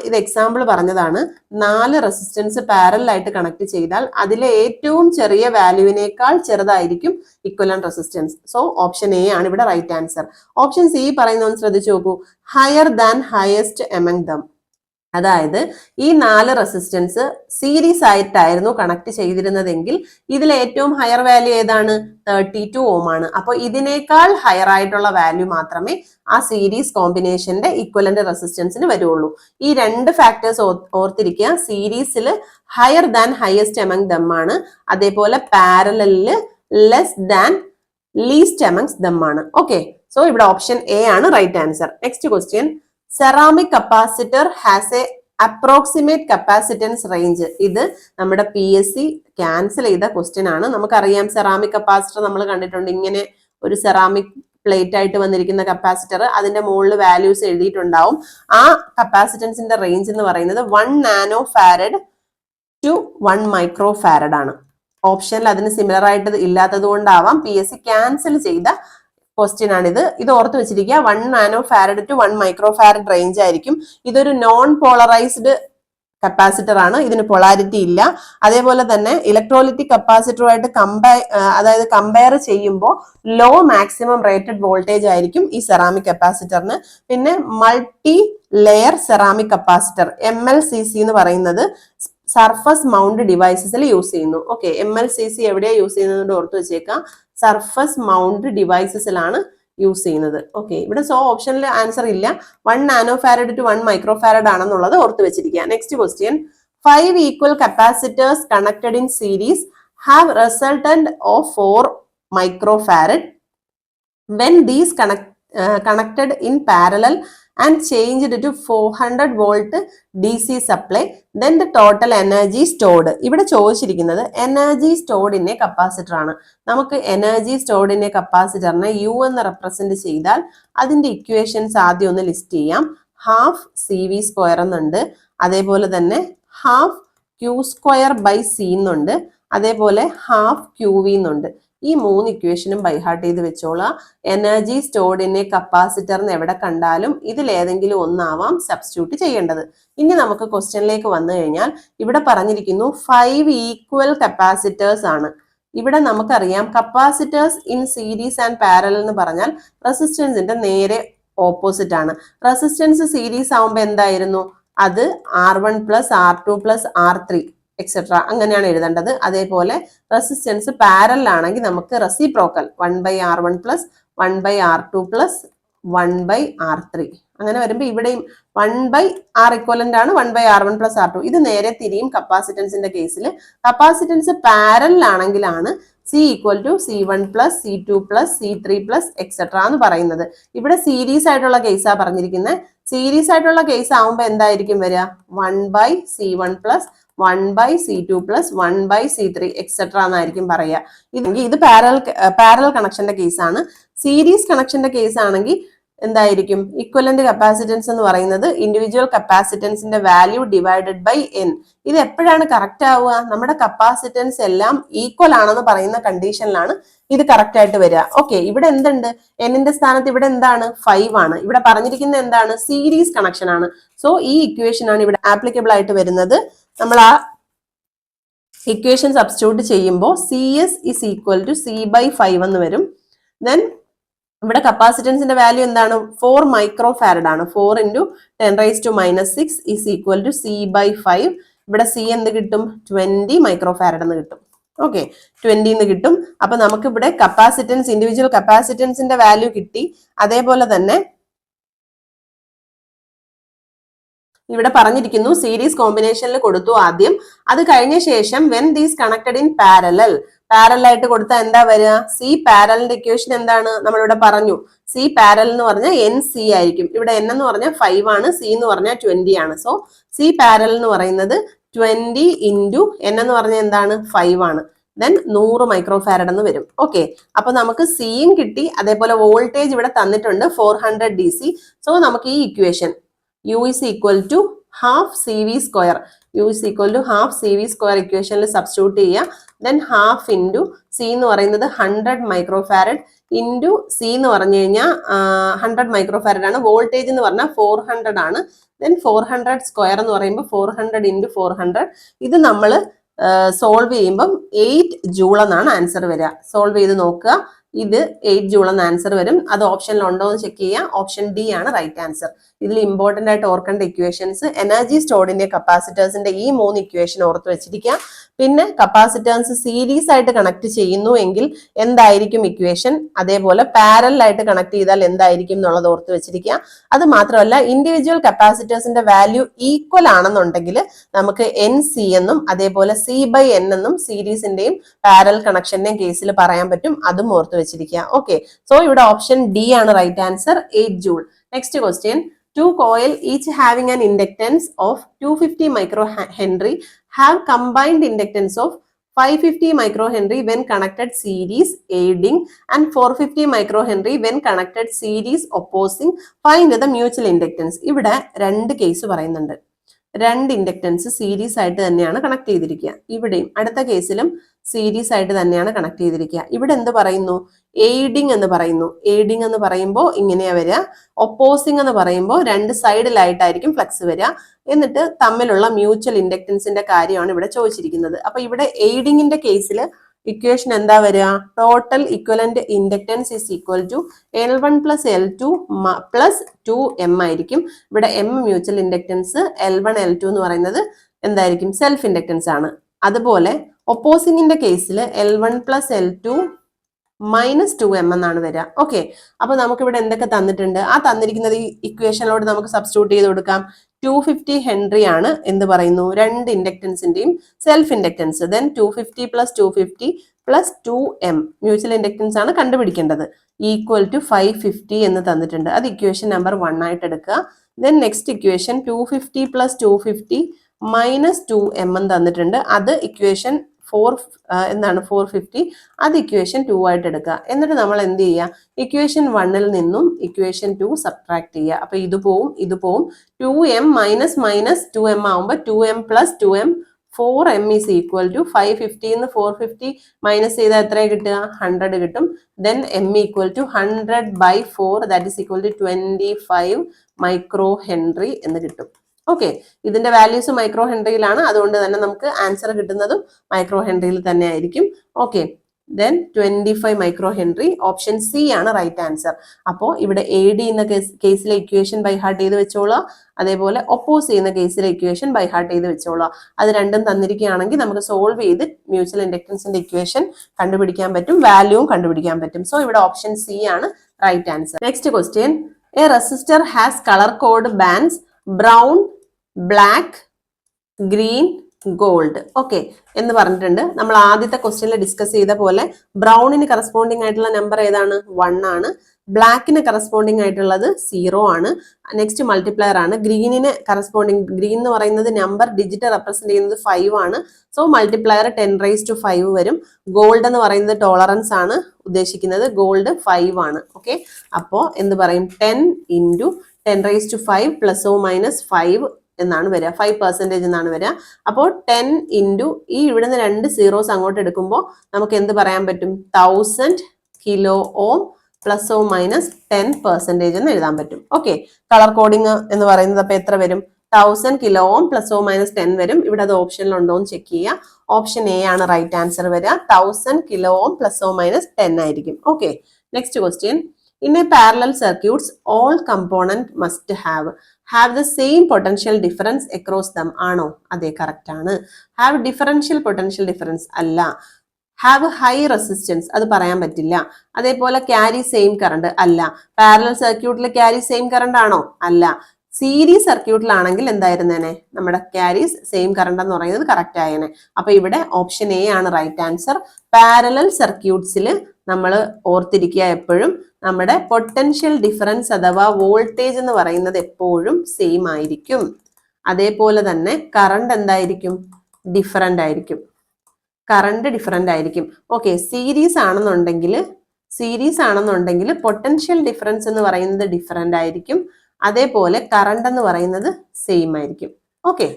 ഇത് എക്സാമ്പിൾ പറഞ്ഞതാണ്. 4 റെസിസ്റ്റൻസ് പാരലൽ ആയിട്ട് കണക്ട് ചെയ്താൽ അതിലെ ഏറ്റവും ചെറിയ വാല്യൂവിനേക്കാൾ ചെറുതായിരിക്കും equivalent resistance. So option A ആണ് ഇവിടെ റൈറ്റ് ആൻസർ. ഓപ്ഷൻ സി പറയുന്നതെന്ന് ശ്രദ്ധിച്ചു നോക്കൂ. Higher than highest among dum. അതായത് ഈ 4 റെസിസ്റ്റൻസ് സീരീസ് ആയിട്ടായിരുന്നു കണക്ട് ചെയ്തിരുന്നതെങ്കിൽ ഇതിലെ ഏറ്റവും ഹയർ വാല്യൂ ഏതാണ്? 32 ohm ആണ്. അപ്പോൾ ഇതിനേക്കാൾ ഹയർ ആയിട്ടുള്ള വാല്യൂ മാത്രമേ ആ സീരീസ് കോമ്പിനേഷന്റെ ഈക്വലന്റ് റെസിസ്റ്റൻസിന് വരുള്ളൂ. ഈ 2 ഫാക്ടേഴ്സ് ഓർത്തിരിക്കുക. സീരീസിൽ higher than highest among them ആണ്, അതേപോലെ പാരലലില് less than least amongst them ആണ്. ഓക്കെ, സോ ഇവിടെ ഓപ്ഷൻ എ ആണ് right answer. Next question, ceramic capacitor has a approximate capacitance range. ഇത് നമ്മുടെ PSC ക്യാൻസൽ ചെയ്ത ക്വസ്റ്റ്യൻ ആണ്. നമുക്കറിയാം സെറാമിക് കപ്പാസിറ്റർ നമ്മൾ കണ്ടിട്ടുണ്ട്. ഇങ്ങനെ ഒരു സെറാമിക് പ്ലേറ്റ് ആയിട്ട് വന്നിരിക്കുന്ന കപ്പാസിറ്റർ, അതിന്റെ മുകളിൽ വാല്യൂസ് എഴുതിയിട്ടുണ്ടാവും. ആ കപ്പാസിറ്റൻസിന്റെ റേഞ്ച് എന്ന് പറയുന്നത് 1 nanofarad to 1 microfarad ആണ്. ഓപ്ഷനിൽ അതിന് സിമിലർ ആയിട്ട് ഇല്ലാത്തത് കൊണ്ടാവാം PSC ക്യാൻസൽ ചെയ്ത ക്വസ്റ്റ്യൻ ആണിത്. ഇത് ഓർത്ത് വെച്ചിരിക്കുക. 1 nanofarad to 1 microfarad range ആയിരിക്കും. ഇതൊരു നോൺ പോളറൈസ്ഡ് കപ്പാസിറ്റർ ആണ്, ഇതിന് പൊളാരിറ്റി ഇല്ല. അതേപോലെ തന്നെ ഇലക്ട്രോലിറ്റിക് കപ്പാസിറ്ററുമായിട്ട് കമ്പയർ ചെയ്യുമ്പോൾ ലോ മാക്സിമം റേറ്റഡ് വോൾട്ടേജ് ആയിരിക്കും ഈ സെറാമിക് കപ്പാസിറ്ററിന്. പിന്നെ multi layer ceramic capacitor MLCC എന്ന് പറയുന്നത് സർഫസ് മൗണ്ട് ഡിവൈസസിൽ യൂസ് ചെയ്യുന്നു. ഓക്കെ, MLCC എവിടെയാണ് യൂസ് ചെയ്യുന്നത് ഓർത്ത് വെച്ചേക്കാം. സർഫസ് മൗണ്ട് ഡിവൈസസിലാണ് യൂസ് ചെയ്യുന്നത്. ഓക്കെ, ഇവിടെ സോ ഓപ്ഷനിൽ ആൻസർ ഇല്ല. 1 nanofarad to 1 microfarad ആണെന്നുള്ളത് ഓർത്ത് വെച്ചിരിക്കുക. Next question, 5 equal capacitors connected in series have resultant of 4 micro farad. When these connected in parallel and changed to 400 volt DC supply, then the total energy stored. ഇവിടെ ചോദിച്ചിരിക്കുന്നത് energy stored in a capacitor ആണ്. നമുക്ക് energy stored in a കപ്പാസിറ്ററിനെ U എന്ന് represent ചെയ്താൽ അതിന്റെ equations ആദ്യം ഒന്ന് ലിസ്റ്റ് ചെയ്യാം. ഹാഫ് CV² എന്നുണ്ട്, അതേപോലെ തന്നെ ഹാഫ് Q²/C എന്നുണ്ട്, അതേപോലെ ഹാഫ് QV എന്നുണ്ട്. ഈ 3 ഇക്വേഷനും ബൈഹാർട്ട് ചെയ്ത് വെച്ചോളാം. എനർജി സ്റ്റോർഡ് ഇൻ എ കപ്പാസിറ്ററിന് എവിടെ കണ്ടാലും ഇതിലേതെങ്കിലും ഒന്നാവാം സബ്സ്റ്റിറ്റ്യൂട്ട് ചെയ്യേണ്ടത്. ഇനി നമുക്ക് ക്വസ്റ്റ്യനിലേക്ക് വന്നു കഴിഞ്ഞാൽ ഇവിടെ പറഞ്ഞിരിക്കുന്നു 5 ഈക്വൽ കപ്പാസിറ്റേഴ്സ് ആണ്. ഇവിടെ നമുക്കറിയാം capacitors in series and parallel എന്ന് പറഞ്ഞാൽ റെസിസ്റ്റൻസിന്റെ നേരെ ഓപ്പോസിറ്റ് ആണ്. റെസിസ്റ്റൻസ് സീരീസ് ആവുമ്പോൾ എന്തായിരുന്നു? അത് R1 + R2 + R3 എക്സെട്ര അങ്ങനെയാണ് എഴുതേണ്ടത്. അതേപോലെ റെസിസ്റ്റൻസ് പാരലൽ ആണെങ്കിൽ നമുക്ക് റെസിപ്രോക്കൽ 1/R1 + 1/R2 + 1/R3 അങ്ങനെ വരുമ്പോൾ ഇവിടെയും 1/R equivalent ആണ് 1/R1 + R2. ഇത് നേരെ തിരിയും കപ്പാസിറ്റൻസിന്റെ കേസിൽ. കപ്പാസിറ്റൻസ് പാരലൽ ആണെങ്കിലാണ് C = C1 + C2 + C3 + etcetera എന്ന് പറയുന്നത്. ഇവിടെ സീരീസ് ആയിട്ടുള്ള കേസാ പറഞ്ഞിരിക്കുന്നത്. സീരീസ് ആയിട്ടുള്ള കേസ് ആവുമ്പോൾ എന്തായിരിക്കും വരിക? 1/C1 + 1/C2 + 1/C3 എക്സെട്ര എന്നായിരിക്കും പറയുക. ഇത് പാരലൽ കണക്ഷന്റെ കേസാണ്. സീരീസ് കണക്ഷന്റെ കേസ് ആണെങ്കിൽ എന്തായിരിക്കും? ഇക്വലന്റ് കപ്പാസിറ്റൻസ് എന്ന് പറയുന്നത് ഇൻഡിവിജ്വൽ കപ്പാസിറ്റൻസിന്റെ വാല്യൂ ഡിവൈഡഡ് ബൈ n. ഇത് എപ്പോഴാണ് കറക്റ്റ് ആവുക? നമ്മുടെ കപ്പാസിറ്റൻസ് എല്ലാം ഈക്വൽ ആണെന്ന് പറയുന്ന കണ്ടീഷനിലാണ് ഇത് കറക്റ്റ് ആയിട്ട് വരിക. ഓക്കെ, ഇവിടെ എന്തുണ്ട്? എന്നിന്റെ സ്ഥാനത്ത് ഇവിടെ എന്താണ്? 5 ആണ്. ഇവിടെ പറഞ്ഞിരിക്കുന്നത് എന്താണ്? സീരീസ് കണക്ഷൻ ആണ്. സോ ഈ ഇക്വേഷൻ ആണ് ഇവിടെ ആപ്ലിക്കബിൾ ആയിട്ട് വരുന്നത്. നമ്മൾ ആ ഇക്വേഷൻ സബ്സ്റ്റിറ്റ്യൂട്ട് ചെയ്യുമ്പോൾ CS is equal to C/5 എന്ന് വരും. ദെൻ ഇവിടെ കപ്പാസിറ്റൻസിന്റെ വാല്യൂ എന്താണ്? 4 മൈക്രോ ഫാരഡ് ആണ്. 4 × 10⁻⁻6 is equal to C/5. ഇവിടെ C എന്ത് കിട്ടും? 20 മൈക്രോ ഫാരഡ് എന്ന് കിട്ടും. ഓക്കെ, 20 എന്ന് കിട്ടും. അപ്പൊ നമുക്ക് ഇവിടെ കപ്പാസിറ്റൻസ്, ഇൻഡിവിജ്വൽ കപ്പാസിറ്റൻസിന്റെ വാല്യൂ കിട്ടി. അതേപോലെ തന്നെ ഇവിടെ പറഞ്ഞിരിക്കുന്നു സീരീസ് കോമ്പിനേഷനിൽ കൊടുത്തു ആദ്യം. അത് കഴിഞ്ഞ ശേഷം when these connected in parallel ആയിട്ട് കൊടുത്താൽ എന്താ വരിക? സി പാരലിന്റെ ഇക്വേഷൻ എന്താണ്? നമ്മളിവിടെ പറഞ്ഞു സി പാരൽ എന്ന് പറഞ്ഞാൽ NC ആയിരിക്കും. ഇവിടെ N എന്ന് പറഞ്ഞാൽ 5 ആണ്, C എന്ന് പറഞ്ഞാൽ 20 ആണ്. സോ സി പാരൽ എന്ന് പറയുന്നത് 20 × N എന്ന് പറഞ്ഞാൽ എന്താണ്? 5 ആണ്. ദെൻ 100 മൈക്രോ ഫാരഡ് എന്ന് വരും. ഓക്കെ, അപ്പൊ നമുക്ക് സിയും കിട്ടി. അതേപോലെ വോൾട്ടേജ് ഇവിടെ തന്നിട്ടുണ്ട് 400 DC. സോ നമുക്ക് ഈ equation U is equal to half CV². U is equal to half CV² ഇക്വേഷനിൽ സബ്സ്റ്റിറ്റ്യൂട്ട് ചെയ്യുക. ദെൻ ഹാഫ് ഇൻറ്റു സി എന്ന് പറയുന്നത് 100 മൈക്രോ ഫാരഡ് ഇൻറ്റു സി എന്ന് പറഞ്ഞു കഴിഞ്ഞാൽ 100 മൈക്രോ ഫാരഡ് ആണ്. വോൾട്ടേജ് എന്ന് പറഞ്ഞാൽ 400 ആണ്. ദെൻ 400² എന്ന് പറയുമ്പോൾ 400 × 400. ഇത് നമ്മൾ സോൾവ് ചെയ്യുമ്പം 8 ജൂൾ എന്നാണ് ആൻസർ വരിക. സോൾവ് ചെയ്ത് നോക്കുക. ഇത് 8 ജൂൾ എന്ന ആൻസർ വരും. അത് ഓപ്ഷനിൽ ഉണ്ടോ എന്ന് ചെക്ക് ചെയ്യുക. ഓപ്ഷൻ ഡി ആണ് റൈറ്റ് ആൻസർ. ഇതിൽ ഇമ്പോർട്ടന്റ് ആയിട്ട് ഓർക്കേണ്ട ഇക്വേഷൻസ് എനർജി സ്റ്റോർഡിന്റെ കപ്പാസിറ്റേഴ്സിന്റെ ഈ 3 ഇക്വേഷൻ ഓർത്ത് വെച്ചിരിക്കുക. പിന്നെ കപ്പാസിറ്റേഴ്സ് സീരീസ് ആയിട്ട് കണക്ട് ചെയ്യുന്നു എങ്കിൽ എന്തായിരിക്കും ഇക്വേഷൻ, അതേപോലെ പാരലൽ ആയിട്ട് കണക്ട് ചെയ്താൽ എന്തായിരിക്കും എന്നുള്ളത് ഓർത്ത് വെച്ചിരിക്കുക. അത് മാത്രമല്ല ഇൻഡിവിജ്വൽ കപ്പാസിറ്റേഴ്സിന്റെ വാല്യൂ ഈക്വൽ ആണെന്നുണ്ടെങ്കിൽ നമുക്ക് NC എന്നും അതേപോലെ C/N എന്നും സീരീസിന്റെയും പാരലൽ കണക്ഷന്റെയും കേസിൽ പറയാൻ പറ്റും. അതും ഓർത്ത് വെച്ചിരിക്കുക. ഓക്കെ, സോ ഇവിടെ ഓപ്ഷൻ ഡി ആണ് right answer, 8 joule. Next question. 2 coil each having an inductance of 250 microhenry have combined inductance of 550 microhenry when connected series aiding and 450 microhenry when connected series opposing. Find the mutual inductance. ഇവിടെ 2 case പറയുന്നുണ്ട്. 2 inductance series ആയിട്ട് തന്നെയാണ് connect ചെയ്തിരിക്കുക. ഇവിടെയും അടുത്ത കേസിലും series ആയിട്ട് തന്നെയാണ് കണക്ട് ചെയ്തിരിക്കുക. ഇവിടെ എന്ത് പറയുന്നു? എയ്ഡിങ് എന്ന് പറയുന്നു. എയ്ഡിങ് എന്ന് പറയുമ്പോൾ ഇങ്ങനെയാ വരിക. ഒപ്പോസിങ് എന്ന് പറയുമ്പോൾ 2 സൈഡിലായിട്ടായിരിക്കും ഫ്ലക്സ് വരിക. എന്നിട്ട് തമ്മിലുള്ള മ്യൂച്വൽ ഇൻഡക്റ്റൻസിന്റെ കാര്യമാണ് ഇവിടെ ചോദിച്ചിരിക്കുന്നത്. അപ്പൊ ഇവിടെ എയ്ഡിങ്ങിന്റെ കേസിൽ ഇക്വേഷൻ എന്താ വരിക? Total equivalent inductance is equal to L1 + L2 + 2M ആയിരിക്കും. ഇവിടെ M mutual inductance, L1 L2 എന്ന് പറയുന്നത് എന്തായിരിക്കും? സെൽഫ് ഇൻഡക്റ്റൻസ് ആണ്. അതുപോലെ ഒപ്പോസിങ്ങിന്റെ കേസിൽ L1 + L2 - 2M എന്നാണ് വരിക. ഓക്കെ, അപ്പൊ നമുക്ക് ഇവിടെ എന്തൊക്കെ തന്നിട്ടുണ്ട്? ആ തന്നിരിക്കുന്നത് ഈ ഇക്വേഷനിലോട് നമുക്ക് സബ്സ്റ്റിറ്റ്യൂട്ട് ചെയ്ത് കൊടുക്കാം. 250 ഹെൻറി ആണ് എന്ത് പറയുന്നു? 2 ഇൻഡക്റ്റൻസിന്റെയും self inductance. Then 250 + 250 + 2M mutual inductance ആണ് കണ്ടുപിടിക്കേണ്ടത്. ഈക്വൽ ടു 550 എന്ന് തന്നിട്ടുണ്ട്. അത് ഇക്വേഷൻ നമ്പർ 1 ആയിട്ട് എടുക്കുക. ദെൻ നെക്സ്റ്റ് ഇക്വേഷൻ 250 + 250 - 2M എന്ന് തന്നിട്ടുണ്ട്. അത് ഇക്വേഷൻ 450. അത് ഇക്വേഷൻ 2 ആയിട്ട് എടുക്കുക. എന്നിട്ട് നമ്മൾ എന്ത് ചെയ്യുക? ഇക്വേഷൻ 1ൽ നിന്നും ഇക്വേഷൻ 2 സബ്ട്രാക്ട് ചെയ്യുക. അപ്പൊ ഇത് പോവും, ഇത് പോവും. 2M - 2M ആവുമ്പോൾ 2M + 2M 4M is equal to 550 എന്ന് 450 മൈനസ് ചെയ്താൽ എത്ര കിട്ടുക? 100 കിട്ടും. Then M equal to 100/4 that is equal to 25 micro Henry എന്ന് കിട്ടും. ഓക്കെ, ഇതിന്റെ വാല്യൂസ് മൈക്രോ ഹെൻറിയിലാണ്. അതുകൊണ്ട് തന്നെ നമുക്ക് ആൻസർ കിട്ടുന്നതും മൈക്രോ ഹെൻറിയിൽ തന്നെ ആയിരിക്കും. Okay, then 25 micro Henry. Option C ആണ് റൈറ്റ് ആൻസർ. അപ്പോൾ ഇവിടെ AD എന്ന കേസിലെ ഇക്വേഷൻ ബൈ ഹാർട്ട് ചെയ്ത് വെച്ചോളാം. അതേപോലെ ഒപ്പോസ് ചെയ്യുന്ന കേസിലെ ഇക്വേഷൻ ബൈ ഹാർട്ട് ചെയ്ത് വെച്ചോളാം. അത് രണ്ടും തന്നിരിക്കുകയാണെങ്കിൽ നമുക്ക് സോൾവ് ചെയ്ത് മ്യൂച്വൽ ഇൻഡക്റ്റൻസിന്റെ ഇക്വേഷൻ കണ്ടുപിടിക്കാൻ പറ്റും, വാല്യൂവും കണ്ടുപിടിക്കാൻ പറ്റും. സോ ഇവിടെ ഓപ്ഷൻ സി ആണ് right answer. Next question. A resistor has colour code bands brown, black, green, gold. Okay എന്ന് പറഞ്ഞിട്ടുണ്ട്. നമ്മൾ ആദ്യത്തെ ക്വസ്റ്റ്യനിൽ ഡിസ്കസ് ചെയ്ത പോലെ ബ്രൗണിന് കറസ്പോണ്ടിങ് ആയിട്ടുള്ള നമ്പർ ഏതാണ്? 1 ആണ്. ബ്ലാക്കിന് കറസ്പോണ്ടിങ് ആയിട്ടുള്ളത് 0 ആണ്. നെക്സ്റ്റ് മൾട്ടിപ്ലയർ ആണ്. ഗ്രീനിന് കറസ്പോണ്ടിങ്, ഗ്രീൻ എന്ന് പറയുന്നത് നമ്പർ ഡിജിറ്റ് റെപ്രസെന്റ് ചെയ്യുന്നത് 5 ആണ്. സോ മൾട്ടിപ്ലയർ 10⁻5 വരും. ഗോൾഡ് എന്ന് പറയുന്നത് ടോളറൻസ് ആണ് ഉദ്ദേശിക്കുന്നത്. ഗോൾഡ് 5 ആണ്. ഓക്കെ, അപ്പോ എന്ത് പറയും? 10 × 10⁻5 ± 5 എന്നാണ് വരിക. 5% എന്നാണ് വരിക. അപ്പോൾ 10 × ഈ ഇവിടുന്ന് 2 സീറോസ് അങ്ങോട്ട് എടുക്കുമ്പോൾ നമുക്ക് എന്ത് പറയാൻ പറ്റും? 1000 കിലോ ഓം ± 10% എന്ന് എഴുതാൻ പറ്റും. ഓക്കെ, കളർ കോഡിങ് എന്ന് പറയുന്നത് അപ്പൊ എത്ര വരും? 1000 kilo ohm plus or minus 10 വരും. ഇവിടെ അത് ഓപ്ഷനിൽ ഉണ്ടോ എന്ന് ചെക്ക് ചെയ്യുക. ഓപ്ഷൻ എ ആണ് റൈറ്റ് ആൻസർ വരിക. 1000 kilo ohm plus or minus 10 ആയിരിക്കും. Okay, next question. In A parallel circuits all component must have the same potential difference across dum. ആണോ? അതെ, കറക്റ്റ് ആണ്. ഹാവ് ഡിഫറൻഷ്യൽ പൊട്ടൻഷ്യൽ ഡിഫറൻസ് അല്ല. Have high resistance അത് പറയാൻ പറ്റില്ല. അതേപോലെ ക്യാരി സെയിം കറണ്ട് അല്ല. പാരലൽ സർക്യൂട്ടിൽ ക്യാരി സെയിം കറണ്ട് ആണോ? അല്ല. സീരീസ് സർക്യൂട്ടിലാണെങ്കിൽ എന്തായിരുന്നേനെ? നമ്മുടെ ക്യാരീസ് സെയിം കറണ്ട് എന്ന് പറയുന്നത് കറക്റ്റ് ആയേനെ. അപ്പൊ ഇവിടെ ഓപ്ഷൻ എ ആണ് റൈറ്റ് ആൻസർ. പാരലൽ സർക്യൂട്ട്സിൽ നമ്മൾ ഓർത്തിരിക്കുക എപ്പോഴും നമ്മുടെ പൊട്ടൻഷ്യൽ ഡിഫറൻസ് അഥവാ വോൾട്ടേജ് എന്ന് പറയുന്നത് എപ്പോഴും സെയിം ആയിരിക്കും. അതേപോലെ തന്നെ കറണ്ട് എന്തായിരിക്കും? ഡിഫറൻ്റ് ആയിരിക്കും. കറണ്ട് ഡിഫറൻ്റ് ആയിരിക്കും. ഓക്കെ, സീരീസ് ആണെന്നുണ്ടെങ്കിൽ പൊട്ടൻഷ്യൽ ഡിഫറൻസ് എന്ന് പറയുന്നത് ഡിഫറൻ്റ് ആയിരിക്കും. അതേപോലെ കറണ്ട് എന്ന് പറയുന്നത് സെയിം ആയിരിക്കും. ഓക്കെ,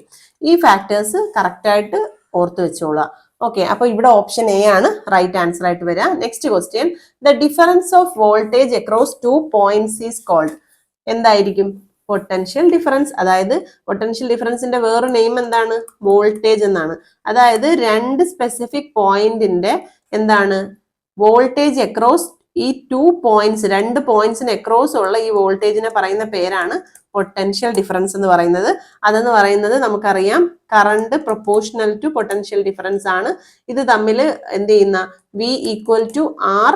ഈ ഫാക്ടേഴ്സ് കറക്റ്റ് ആയിട്ട് ഓർത്ത് വെച്ചോളാം. ഓക്കെ, അപ്പൊ ഇവിടെ ഓപ്ഷൻ എ ആണ് റൈറ്റ് ആൻസർ ആയിട്ട് വരിക. Next question. The difference of voltage across 2 points is called. എന്തായിരിക്കും? Potential difference. അതായത് പൊട്ടൻഷ്യൽ ഡിഫറൻസിന്റെ വേറെ നെയിം എന്താണ്? വോൾട്ടേജ് എന്നാണ്. അതായത് രണ്ട് സ്പെസിഫിക് പോയിന്റിന്റെ എന്താണ് വോൾട്ടേജ് അക്രോസ് ഈ 2 പോയിന്റ്സ്, 2 പോയിന്റ്സിന് അക്രോസ് ഉള്ള ഈ വോൾട്ടേജിനെ പറയുന്ന പേരാണ് പൊട്ടൻഷ്യൽ ഡിഫറൻസ് എന്ന് പറയുന്നത്. അതെന്ന് പറയുന്നത് നമുക്കറിയാം current proportional to potential difference ആണ്. ഇത് തമ്മിൽ എന്ത് ചെയ്യുന്ന V equal to R